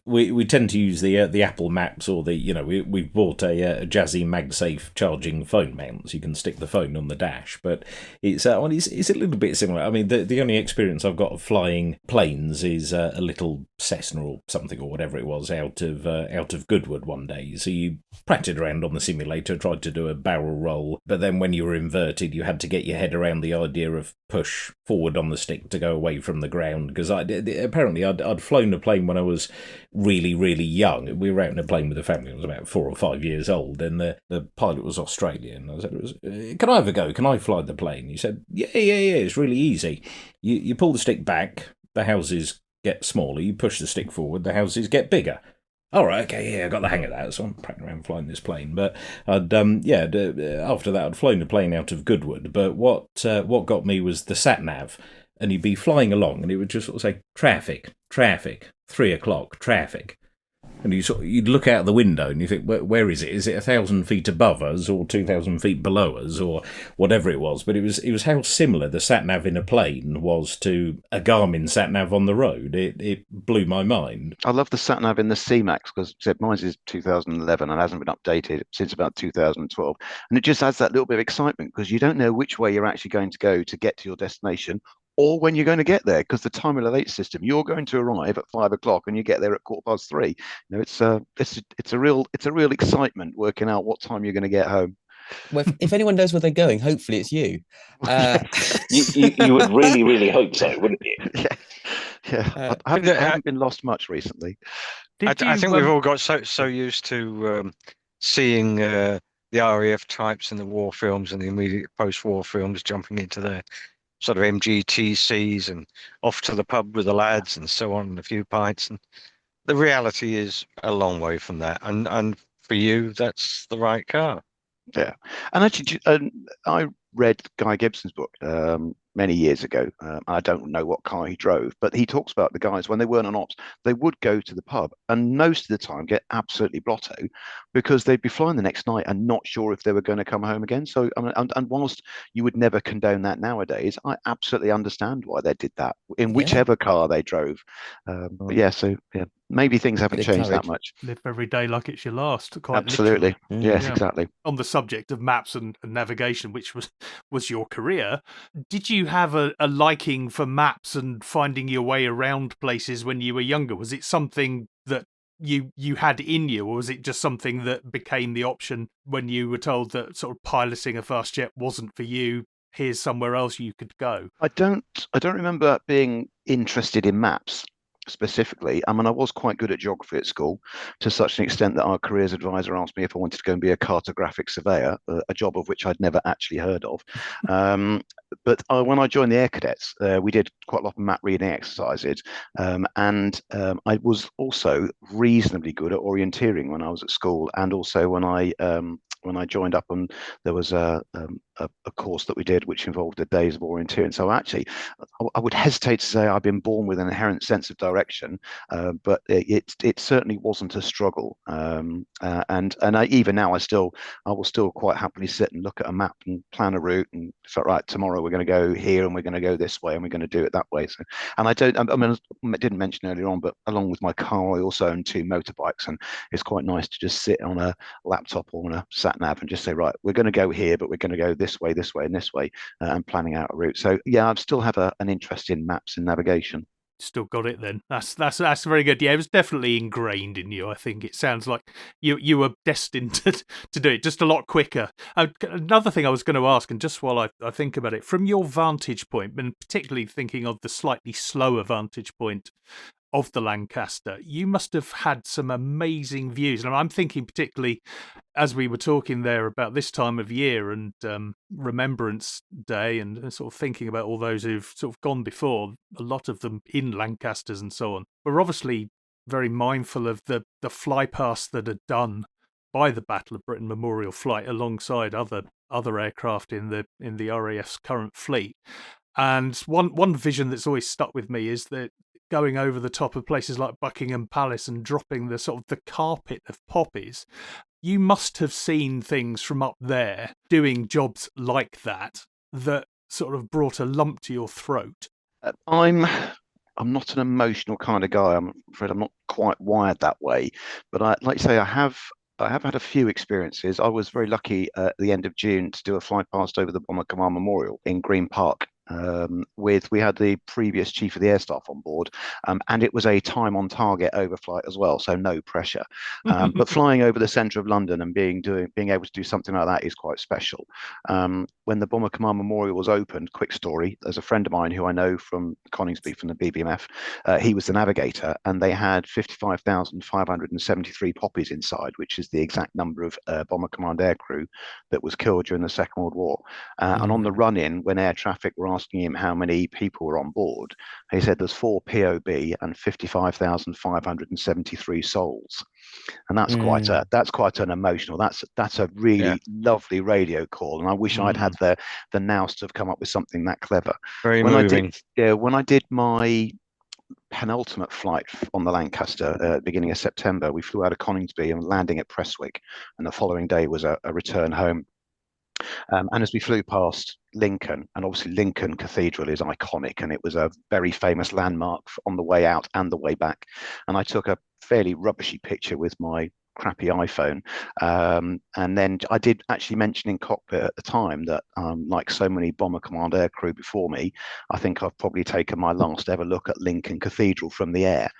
S3: we tend to use the Apple Maps or we've bought a Jazzy MagSafe charging phone mount, so you can stick the phone on the dash. But it's a little bit similar. I mean, the only experience I've got of flying planes is a little Cessna or something or whatever it was out of Goodwood one day. So you practiced around on the simulator, tried to do a barrel roll, but then when you were inverted, you had to get your head around the idea of push forward on the stick to go away from the ground, because apparently I'd flown a plane when I was really, really young. We were out in a plane with a family. I was about 4 or 5 years old, and the pilot was Australian. I said, can I have a go? Can I fly the plane? He said, yeah, it's really easy. You pull the stick back, the houses get smaller. You push the stick forward, the houses get bigger. All right, okay, yeah, I got the hang of that, so I'm practicing around flying this plane. But after that, I'd flown a plane out of Goodwood. But what got me was the sat-nav. And you'd be flying along, and it would just sort of say, traffic, 3 o'clock, traffic. And you'd look out the window and you think, where is it? Is it 1,000 feet above us or 2,000 feet below us or whatever it was? But it was how similar the sat nav in a plane was to a Garmin sat nav on the road. It blew my mind.
S1: I love the sat nav in the C-Max because mine is 2011 and hasn't been updated since about 2012, and it just adds that little bit of excitement because you don't know which way you're actually going to go to get to your destination, or when you're going to get there, because the time relate system, you're going to arrive at 5 o'clock and you get there at 3:15. It's a real excitement working out what time you're going to get home.
S7: Well, if anyone knows where they're going, hopefully it's you.
S5: You would really hope so, wouldn't you?
S1: Yeah. I haven't been lost much recently.
S4: I think we've all got so used to seeing the RAF types in the war films and the immediate post-war films jumping into their sort of MGTCs and off to the pub with the lads and so on, and a few pints. And the reality is a long way from that. And for you, that's the right car.
S1: Yeah. And actually, I read Guy Gibson's book many years ago. I don't know what car he drove, but he talks about the guys when they weren't on ops, they would go to the pub and most of the time get absolutely blotto because they'd be flying the next night and not sure if they were going to come home again. So, I mean, and whilst you would never condone that nowadays, I absolutely understand why they did that in whichever car they drove. Maybe things haven't changed that much.
S6: Live every day like it's your last. Quite
S1: absolutely.
S6: Literally.
S1: Yes, exactly.
S6: On the subject of maps and navigation, which was your career, did you have a liking for maps and finding your way around places when you were younger? Was it something that you had in you, or was it just something that became the option when you were told that sort of piloting a fast jet wasn't for you? Here's somewhere else you could go.
S1: I don't remember being interested in maps specifically. I mean, I was quite good at geography at school to such an extent that our careers advisor asked me if I wanted to go and be a cartographic surveyor, a job of which I'd never actually heard of. But when I joined the Air Cadets, we did quite a lot of map reading exercises, and I was also reasonably good at orienteering when I was at school, and also when I joined up, and there was a course that we did which involved the days of orienteering. So actually, I would hesitate to say I've been born with an inherent sense of direction, but it certainly wasn't a struggle. And even now, I will still quite happily sit and look at a map and plan a route and say, right, tomorrow we're going to go here and we're going to go this way and we're going to do it that way. So, and I didn't mention earlier on, but along with my car, I also own 2 motorbikes, and it's quite nice to just sit on a laptop or on a sat nav and just say, right, we're going to go here, but we're going to go this way, and this way, and planning out a route. So yeah, I still have an interest in maps and navigation.
S6: Still got it then. That's very good. Yeah, it was definitely ingrained in you. I think it sounds like you were destined to do it just a lot quicker. Another thing I was going to ask, and just while I think about it, from your vantage point, and particularly thinking of the slightly slower vantage point of the Lancaster, you must have had some amazing views. And I'm thinking particularly as we were talking there about this time of year and Remembrance Day, and sort of thinking about all those who've sort of gone before, a lot of them in Lancasters and so on. We're obviously very mindful of the flypasts that are done by the Battle of Britain Memorial Flight alongside other aircraft in the RAF's current fleet. And one vision that's always stuck with me is that going over the top of places like Buckingham Palace and dropping the sort of the carpet of poppies. You must have seen things from up there doing jobs like that sort of brought a lump to your throat.
S1: I'm not an emotional kind of guy. I'm afraid I'm not quite wired that way. But like you say, I have had a few experiences. I was very lucky at the end of June to do a flight past over the Bomber Command Memorial in Green Park. We had the previous chief of the air staff on board, and it was a time on target overflight as well, so no pressure. But flying over the centre of London and being able to do something like that is quite special. When the Bomber Command Memorial was opened, quick story, there's a friend of mine who I know from Coningsby from the BBMF. He was the navigator, and they had 55,573 poppies inside, which is the exact number of Bomber Command aircrew that was killed during the Second World War. And on the run-in, when air traffic were asking him how many people were on board, he said there's 4 POB and 55,573 souls. And that's quite an emotional. That's a really lovely radio call, and I wish I'd had the nous to have come up with something that clever.
S4: Very moving.
S1: When I did my penultimate flight on the Lancaster at the beginning of September. We flew out of Coningsby and landing at Prestwick, and the following day was a return home. And as we flew past Lincoln, and obviously Lincoln Cathedral is iconic, and it was a very famous landmark on the way out and the way back. And I took a fairly rubbishy picture with my crappy iPhone. And then I did actually mention in cockpit at the time that, like so many Bomber Command aircrew before me, I think I've probably taken my last ever look at Lincoln Cathedral from the air.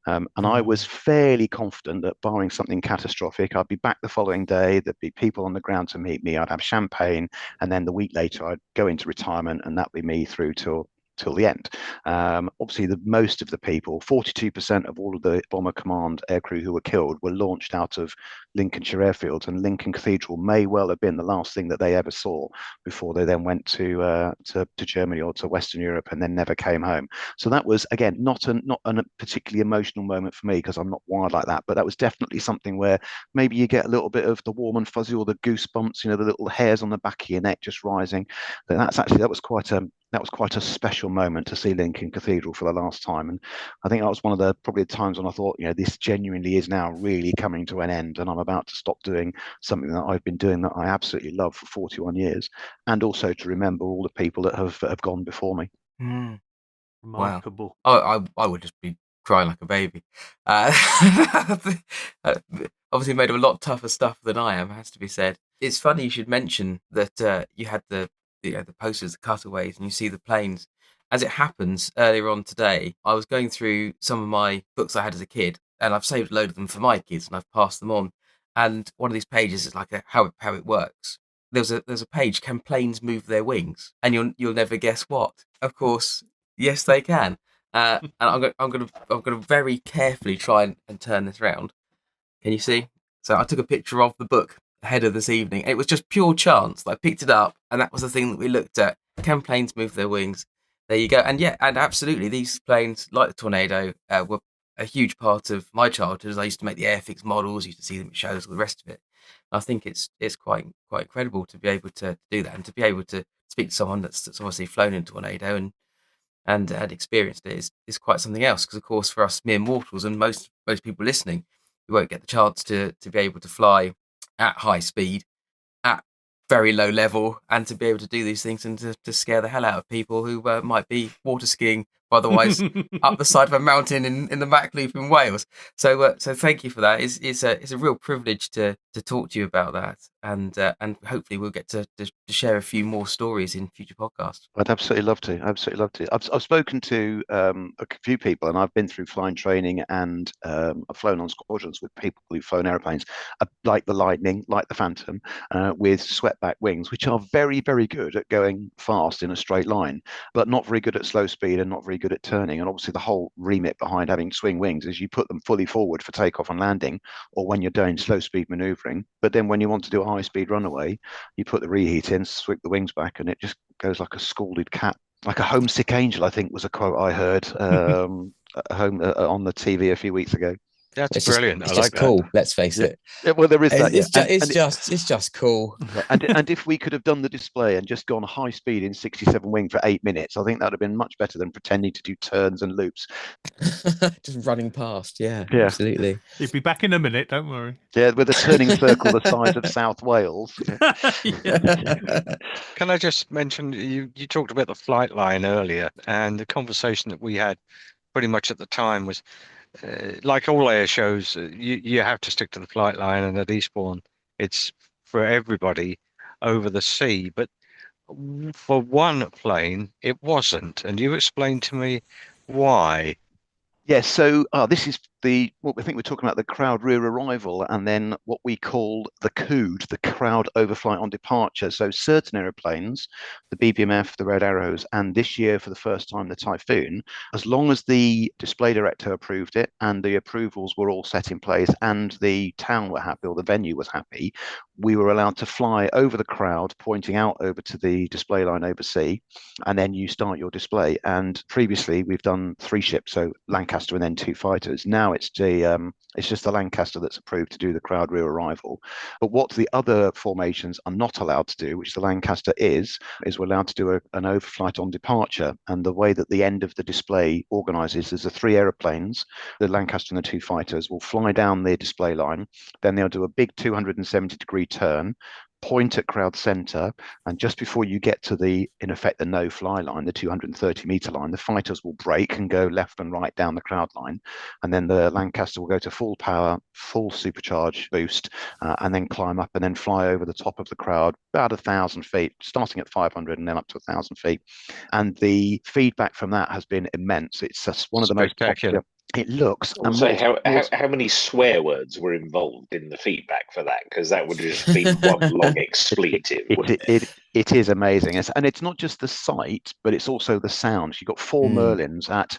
S1: And I was fairly confident that barring something catastrophic, I'd be back the following day, there'd be people on the ground to meet me, I'd have champagne, and then the week later I'd go into retirement, and that'd be me through till the end. Obviously, most of the people, 42% of all of the Bomber Command aircrew who were killed, were launched out of Lincolnshire airfields, and Lincoln Cathedral may well have been the last thing that they ever saw before they then went to Germany or to Western Europe and then never came home. So that was, again, not a particularly emotional moment for me, because I'm not wired like that, but that was definitely something where maybe you get a little bit of the warm and fuzzy, or the goosebumps, the little hairs on the back of your neck just rising. That was quite a special moment to see Lincoln Cathedral for the last time. And I think that was one of the probably the times when I thought, this genuinely is now really coming to an end, and I'm about to stop doing something that I've been doing that I absolutely love for 41 years, and also to remember all the people that have gone before me.
S6: Remarkable.
S2: Wow. I would just be crying like a baby. Obviously made of a lot tougher stuff than I am, has to be said. It's funny you should mention that you had the posters, the cutaways, and you see the planes. As it happens, earlier on today, I was going through some of my books I had as a kid, and I've saved a load of them for my kids, and I've passed them on. And one of these pages is like how it works. There's a page, can planes move their wings? And you'll never guess what. Of course, yes, they can. And I'm gonna very carefully try and turn this around. Can you see? So I took a picture of the book ahead of this evening. It was just pure chance that I picked it up, and that was the thing that we looked at. Can planes move their wings? There you go. And absolutely, these planes, like the Tornado, were a huge part of my childhood. I used to make the Airfix models, used to see them at shows, all the rest of it. And I think it's quite incredible to be able to do that, and to be able to speak to someone that's obviously flown in Tornado and had experienced it is quite something else. Because of course, for us mere mortals, and most people listening, we won't get the chance to be able to fly at high speed, at very low level, and to be able to do these things, and to scare the hell out of people who might be water skiing otherwise up the side of a mountain in the Mac Loop in Wales. So thank you for that. It's a real privilege to talk to you about that, and hopefully we'll get to share a few more stories in future podcasts.
S1: I'd absolutely love to. I've spoken to a few people, and I've been through flying training, and I've flown on squadrons with people who've flown airplanes like the Lightning, like the Phantom, with swept-back wings, which are very, very good at going fast in a straight line, but not very good at slow speed and not very good at turning. And obviously the whole remit behind having swing wings is you put them fully forward for takeoff and landing, or when you're doing slow speed maneuvering. But then when you want to do a high speed runaway, you put the reheat in, sweep the wings back, and it just goes like a scalded cat. Like a homesick angel, I think was a quote I heard home on the TV a few weeks ago.
S4: That's brilliant.
S7: It's just cool. Let's face it.
S1: Yeah, well, there is that.
S7: It's just cool.
S1: And if we could have done the display and just gone high speed in 67 wing for 8 minutes, I think that would have been much better than pretending to do turns and loops.
S7: Just running past. Yeah, absolutely.
S6: You'll be back in a minute. Don't worry.
S1: Yeah, with a turning circle the size of South Wales.
S4: Can I just mention, you talked about the flight line earlier, and the conversation that we had pretty much at the time was, like all air shows, you have to stick to the flight line, and at Eastbourne, it's for everybody over the sea. But for one plane, it wasn't. And you explained to me why.
S1: Yes, so this is what we think we're talking about, the crowd rear arrival, and then what we call the COOD, the crowd overflight on departure. So certain aeroplanes, the BBMF, the Red Arrows, and this year for the first time the Typhoon, as long as the display director approved it and the approvals were all set in place and the town were happy or the venue was happy, we were allowed to fly over the crowd, pointing out over to the display line overseas, and then you start your display. And previously we've done 3 ships, so Lancaster and then 2 fighters. Now now it's just the Lancaster that's approved to do the crowd rear arrival. But what the other formations are not allowed to do, which the Lancaster is we're allowed to do an overflight on departure. And the way that the end of the display organises is the 3 aeroplanes, the Lancaster and the 2 fighters, will fly down the display line. Then they'll do a big 270-degree turn, point at crowd center, and just before you get to in effect the no fly line, the 230-meter line, the fighters will brake and go left and right down the crowd line, and then the Lancaster will go to full power, full supercharge boost, and then climb up and then fly over the top of the crowd about 1,000 feet, starting at 500 and then up to 1,000 feet. And the feedback from that has been immense. It's just one of the most popular. It looks.
S5: And so how many swear words were involved in the feedback for that? Because that would have just been one long expletive.
S1: It is amazing, and it's not just the sight, but it's also the sound. You've got 4 Merlins at.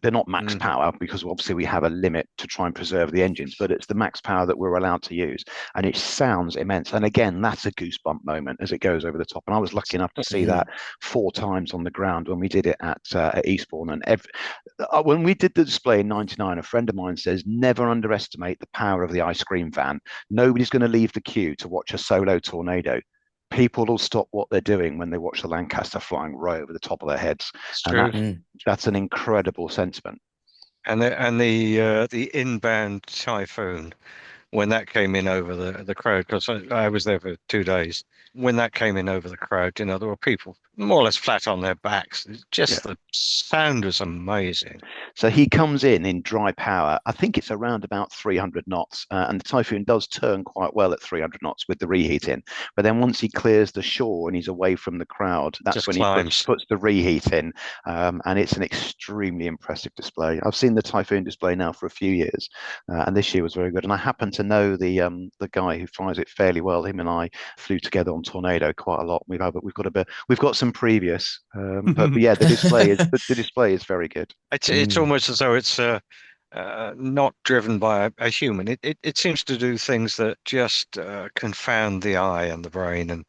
S1: They're not max power, because obviously we have a limit to try and preserve the engines, but it's the max power that we're allowed to use, and it sounds immense. And again, that's a goosebump moment as it goes over the top. And I was lucky enough to see that 4 times on the ground when we did it at Eastbourne. And when we did the display in '99, a friend of mine says, never underestimate the power of the ice cream van. Nobody's going to leave the queue to watch a solo Tornado. People will stop what they're doing when they watch the Lancaster flying right over the top of their heads. And that's an incredible sentiment.
S4: And the inbound Typhoon, when that came in over the crowd, because I was there for 2 days. When that came in over the crowd, there were people more or less flat on their backs. The sound was amazing.
S1: So he comes in dry power. I think it's around about 300 knots, and the Typhoon does turn quite well at 300 knots with the reheat in. But then once he clears the shore and he's away from the crowd, that's when he puts the reheat in, and it's an extremely impressive display. I've seen the Typhoon display now for a few years, and this year was very good. And I happen to know the guy who flies it fairly well. Him and I flew together on Tornado quite a lot. We've got some previous, but yeah, the display is very good.
S4: It's almost as though it's not driven by a human. It seems to do things that just confound the eye and the brain, and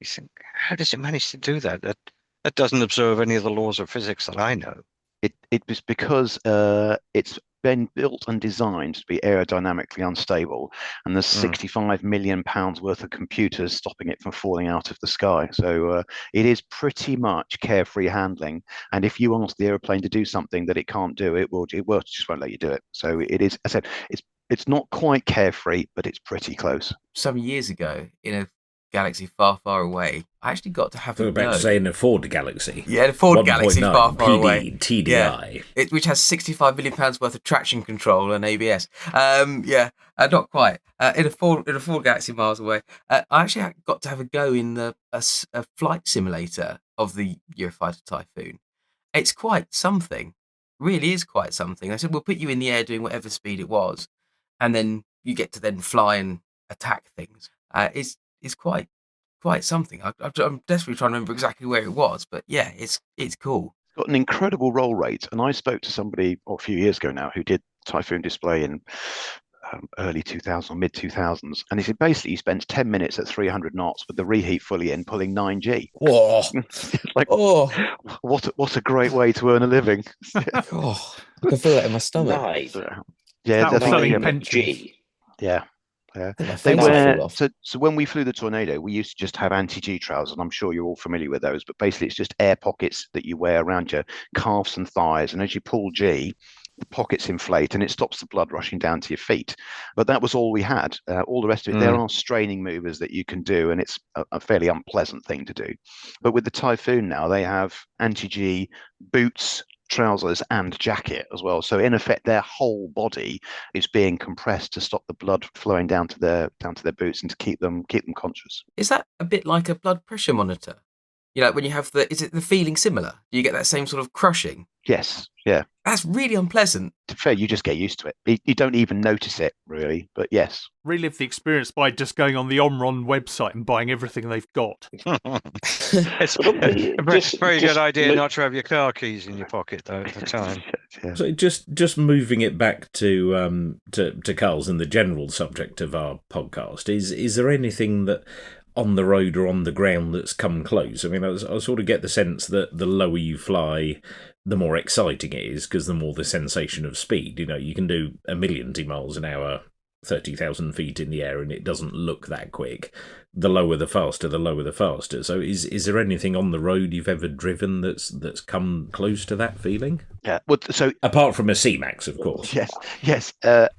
S4: you think, how does it manage to do that? That doesn't observe any of the laws of physics that I know.
S1: It was because it's been built and designed to be aerodynamically unstable, and there's 65 million pounds worth of computers stopping it from falling out of the sky. So it is pretty much carefree handling, and if you ask the airplane to do something that it can't do, it just won't let you do it. So it is, I said, it's not quite carefree, but it's pretty close.
S2: Some years ago, in a galaxy far, far away, I actually got to have
S3: a go. About to say in a Ford Galaxy.
S2: Yeah, the Ford Galaxy far, far away.
S3: TDI.
S2: Yeah. Which has £65 million worth of traction control and ABS. Not quite. In a Ford Galaxy miles away. I actually got to have a go in a flight simulator of the Eurofighter Typhoon. It's quite something. Really is quite something. I said, we'll put you in the air doing whatever speed it was, and then you get to then fly and attack things. It's quite something. I'm desperately trying to remember exactly where it was, but yeah, it's cool.
S1: It's got an incredible roll rate, and I spoke to somebody a few years ago now who did Typhoon display in early 2000s or mid 2000s, and he said basically he spends 10 minutes at 300 knots with the reheat fully in, pulling 9G.
S7: Whoa!
S1: What a great way to earn a living.
S7: Oh, I can feel that in my stomach.
S5: Right.
S1: Yeah,
S6: that's
S1: something.
S5: G.
S1: Yeah.
S7: They were,
S1: so when we flew the Tornado, we used to just have anti-G trousers, and I'm sure you're all familiar with those, but basically it's just air pockets that you wear around your calves and thighs, and as you pull G, the pockets inflate and it stops the blood rushing down to your feet. But that was all we had. All the rest of it, there are straining maneuvers that you can do, and it's a fairly unpleasant thing to do. But with the Typhoon now, they have anti-G boots, trousers and jacket as well. So in effect, their whole body is being compressed to stop the blood flowing down to their boots and to keep them conscious.
S2: Is that a bit like a blood pressure monitor? When you have is it the feeling similar? Do you get that same sort of crushing?
S1: Yes, yeah.
S2: That's really unpleasant.
S1: To be fair, you just get used to it. You don't even notice it, really, but yes.
S6: Relive the experience by just going on the Omron website and buying everything they've got.
S4: It's a very good idea not to have your car keys in your pocket, though, at the time.
S3: Yeah. So just moving it back to Carl's and the general subject of our podcast, is there anything that on the road or on the ground that's come close? I mean, I sort of get the sense that the lower you fly, the more exciting it is, because the more the sensation of speed. You can do 1,000,000 miles an hour, 30,000 feet in the air, and it doesn't look that quick. The lower the faster, the lower the faster. So is there anything on the road you've ever driven that's come close to that feeling?
S1: Yeah. Well, so
S3: apart from a C-Max, of course.
S1: Yes.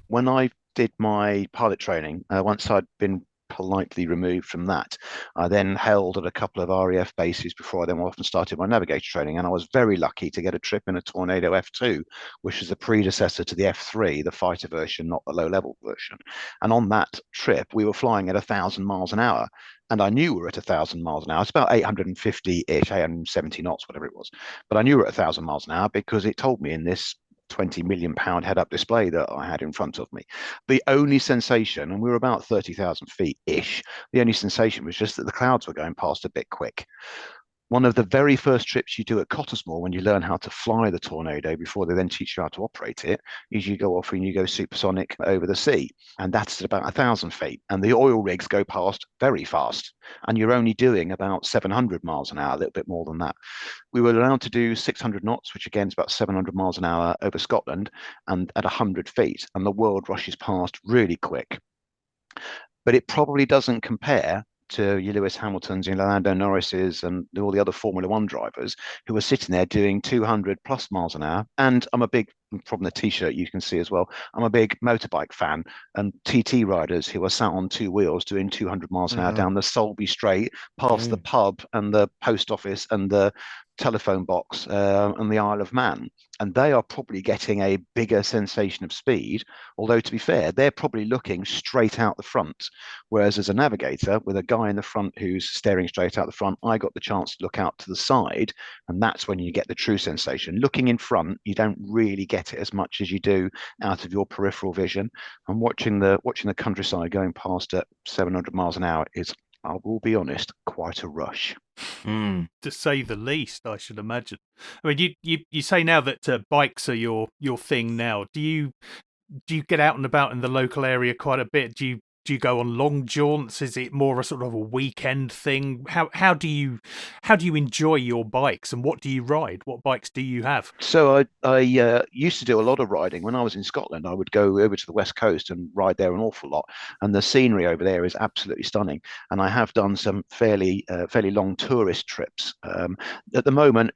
S1: When I did my pilot training, once I'd been politely removed from that, I then held at a couple of RAF bases before I then went off and started my Navigator training. And I was very lucky to get a trip in a Tornado F2, which was the predecessor to the F3, the fighter version, not the low-level version. And on that trip, we were flying at 1,000 miles an hour. And I knew we were at 1,000 miles an hour. It's about 850-ish, 870 knots, whatever it was. But I knew we were at 1,000 miles an hour because it told me in this 20 million pound head-up display that I had in front of me. The only sensation, and we were about 30,000 feet-ish, the only sensation was just that the clouds were going past a bit quick. One of the very first trips you do at Cottesmore when you learn how to fly the Tornado before they then teach you how to operate it is you go off and you go supersonic over the sea. And that's at about 1,000 feet. And the oil rigs go past very fast. And you're only doing about 700 miles an hour, a little bit more than that. We were allowed to do 600 knots, which again is about 700 miles an hour over Scotland and at 100 feet. And the world rushes past really quick. But it probably doesn't compare to your Lewis Hamiltons, your Lando Norrises, and all the other Formula One drivers who are sitting there doing 200 plus miles an hour. And I'm a big, from the T-shirt you can see as well, I'm a big motorbike fan, and TT riders who are sat on two wheels doing 200 miles an hour down the Solby Straight, past the pub and the post office and the telephone box and the Isle of Man. And they are probably getting a bigger sensation of speed, although to be fair, they're probably looking straight out the front. Whereas as a navigator, with a guy in the front who's staring straight out the front, I got the chance to look out to the side, and that's when you get the true sensation. Looking in front, you don't really get it as much as you do out of your peripheral vision. And watching the countryside going past at 700 miles an hour is, I will be honest, quite a rush.
S6: To say the least, I should imagine. I mean, you say now that bikes are your thing now. Do you get out and about in the local area quite a bit? Do you go on long jaunts? Is it more a sort of a weekend thing? How do you enjoy your bikes, and what do you ride? What bikes do you have?
S1: So I used to do a lot of riding. When I was in Scotland, I would go over to the West Coast and ride there an awful lot. And the scenery over there is absolutely stunning. And I have done some fairly long tourist trips. At the moment,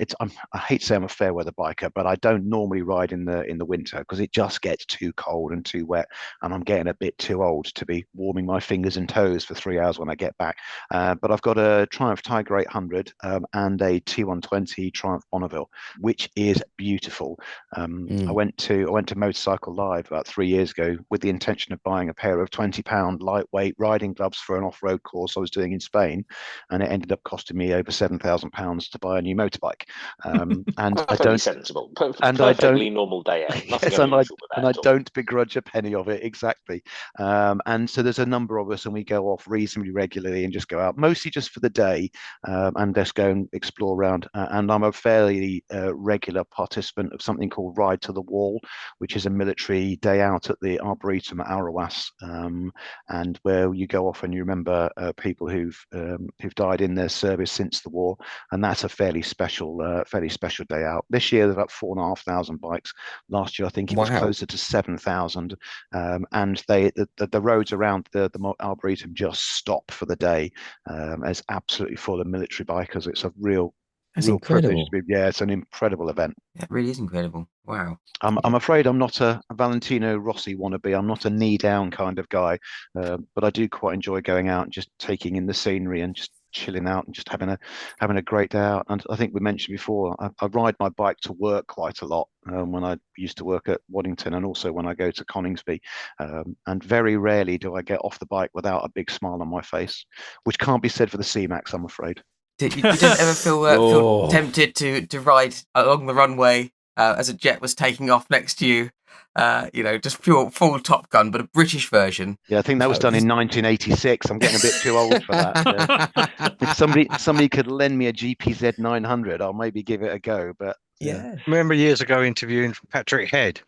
S1: I hate to say I'm a fair weather biker, but I don't normally ride in the winter because it just gets too cold and too wet, and I'm getting a bit too old to be warming my fingers and toes for 3 hours when I get back. But I've got a Triumph Tiger 800 and a T120 Triumph Bonneville, which is beautiful. I went to Motorcycle Live about 3 years ago with the intention of buying a pair of £20 lightweight riding gloves for an off-road course I was doing in Spain, and it ended up costing me over £7,000 to buy a new motorbike. And
S5: perfectly sensible, perfectly normal day out. Nothing unusual with that
S1: and I don't begrudge a penny of it, exactly. And so there's a number of us, and we go off reasonably regularly and just go out, mostly just for the day, and just go and explore around. And I'm a fairly regular participant of something called Ride to the Wall, which is a military day out at the Arboretum at Arawas, and where you go off and you remember people who've died in their service since the war, and that's a fairly special day out. This year there's about 4,500 bikes. Last year I think it was closer to 7,000, and the roads around the Arboretum just stop for the day. It's absolutely full of military bikers. It's a real
S7: incredible.
S1: It's an incredible event.
S2: That really is incredible. Wow.
S1: I'm afraid I'm not a Valentino Rossi wannabe. I'm not a knee down kind of guy, but I do quite enjoy going out and just taking in the scenery and just chilling out and just having a great day out. And I think we mentioned before, I ride my bike to work quite a lot when I used to work at Waddington, and also when I go to Coningsby, and very rarely do I get off the bike without a big smile on my face, which can't be said for the C-Max, I'm afraid.
S2: You didn't ever feel tempted to ride along the runway as a jet was taking off next to you? Just full Top Gun, but a British version.
S1: Yeah, I think that was done in 1986. I'm getting a bit too old for that. Yeah. If somebody could lend me a GPZ 900, I'll maybe give it a go. But
S7: yeah,
S4: I remember years ago interviewing Patrick Head,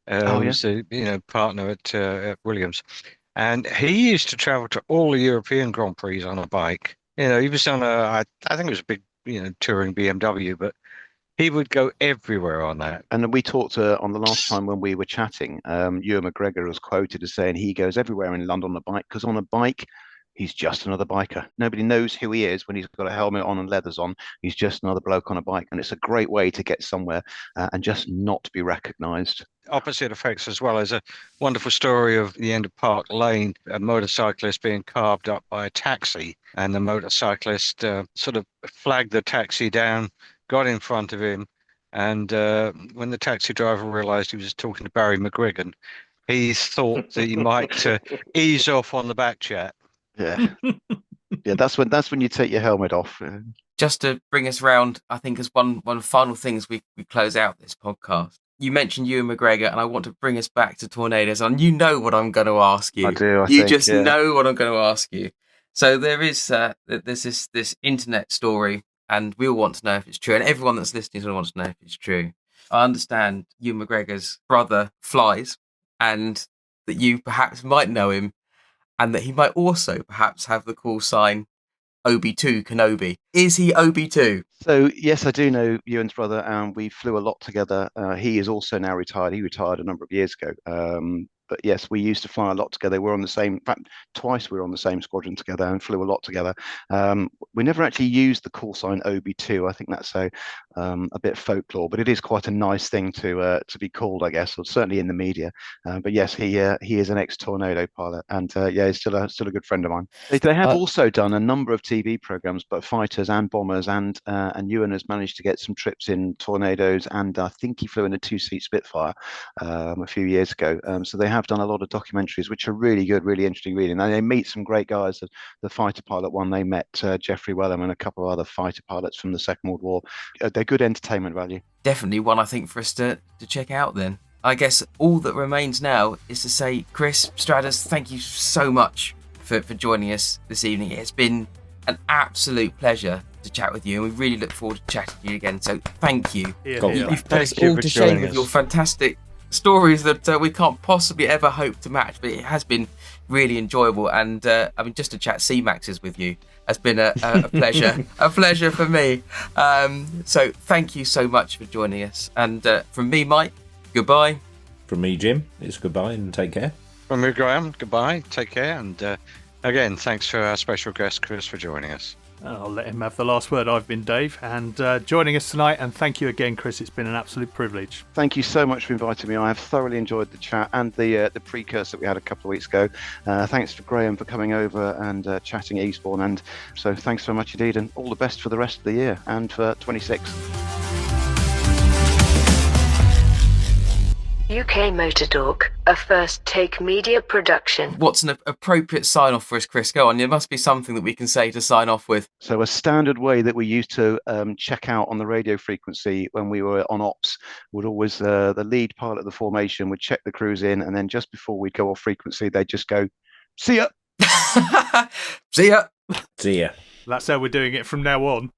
S4: who's a partner at Williams, and he used to travel to all the European Grand Prix on a bike. He was on I think it was a big touring BMW, but He would go everywhere on that.
S1: And we talked on the last time when we were chatting, Ewan McGregor was quoted as saying he goes everywhere in London on a bike, because on a bike, he's just another biker. Nobody knows who he is when he's got a helmet on and leathers on. He's just another bloke on a bike. And it's a great way to get somewhere and just not be recognised.
S4: Opposite effects as well. There's a wonderful story of the end of Park Lane, a motorcyclist being carved up by a taxi, and the motorcyclist sort of flagged the taxi down, got in front of him, and when the taxi driver realised he was talking to Barry McGuigan, he thought that he might ease off on the back chat.
S1: Yeah, yeah. That's when you take your helmet off.
S2: Just to bring us round, I think as one final thing as we close out this podcast. You mentioned Ewan McGregor, and I want to bring us back to Tornadoes. And you know what I'm going to ask you.
S1: I do.
S2: You just know what I'm going to ask you. So there's this internet story, and we all want to know if it's true, and everyone that's listening will want to know if it's true. I understand Ewan McGregor's brother flies, and that you perhaps might know him, and that he might also perhaps have the call sign Obi-2 Kenobi. Is he Obi-2?
S1: So, yes, I do know Ewan's brother, and we flew a lot together. He is also now retired. He retired a number of years ago. But yes, we used to fly a lot together. We're on the same, in fact, twice we were on the same squadron together and flew a lot together. We never actually used the call sign Obi-2. I think that's a bit folklore, but it is quite a nice thing to be called, I guess, or certainly in the media. But yes, he is an ex-Tornado pilot, and he's still a good friend of mine. They have also done a number of TV programs, but fighters and bombers, and Ewan has managed to get some trips in Tornadoes, and I think he flew in a 2-seat Spitfire a few years ago. So they have done a lot of documentaries, which are really good, really interesting reading. And they meet some great guys. The fighter pilot one, they met Jeffrey Wellham and a couple of other fighter pilots from the Second World War. They're good entertainment value.
S2: Definitely one, I think, for us to check out then. I guess all that remains now is to say, Chris Stradders, thank you so much for joining us this evening. It's been an absolute pleasure to chat with you, and we really look forward to chatting to you again. So thank you.
S6: Yeah,
S2: You've put us all to shame with your fantastic stories that we can't possibly ever hope to match, but it has been really enjoyable. And I mean, just to chat C-Maxes with you has been a pleasure, a pleasure for me. So thank you so much for joining us. And from me, Mike, goodbye.
S3: From me, Jim, it's goodbye and take care.
S4: From me, Graham, goodbye, take care. And again, thanks for our special guest, Chris, for joining us.
S6: I'll let him have the last word. I've been Dave, and joining us tonight, and thank you again, Chris. It's been an absolute privilege.
S1: Thank you so much for inviting me. I have thoroughly enjoyed the chat and the precursor that we had a couple of weeks ago. Thanks to Graham for coming over and chatting Eastbourne, and so thanks so much indeed, and all the best for the rest of the year and for 26.
S8: UKMotorTalk, a First Take Media production.
S2: What's an appropriate sign-off for us, Chris? Go on, there must be something that we can say to sign off with.
S1: So a standard way that we used to check out on the radio frequency when we were on ops would always, the lead pilot of the formation would check the crews in, and then just before we'd go off frequency, they'd just go, "See ya."
S2: See ya.
S3: See ya.
S6: That's how we're doing it from now on.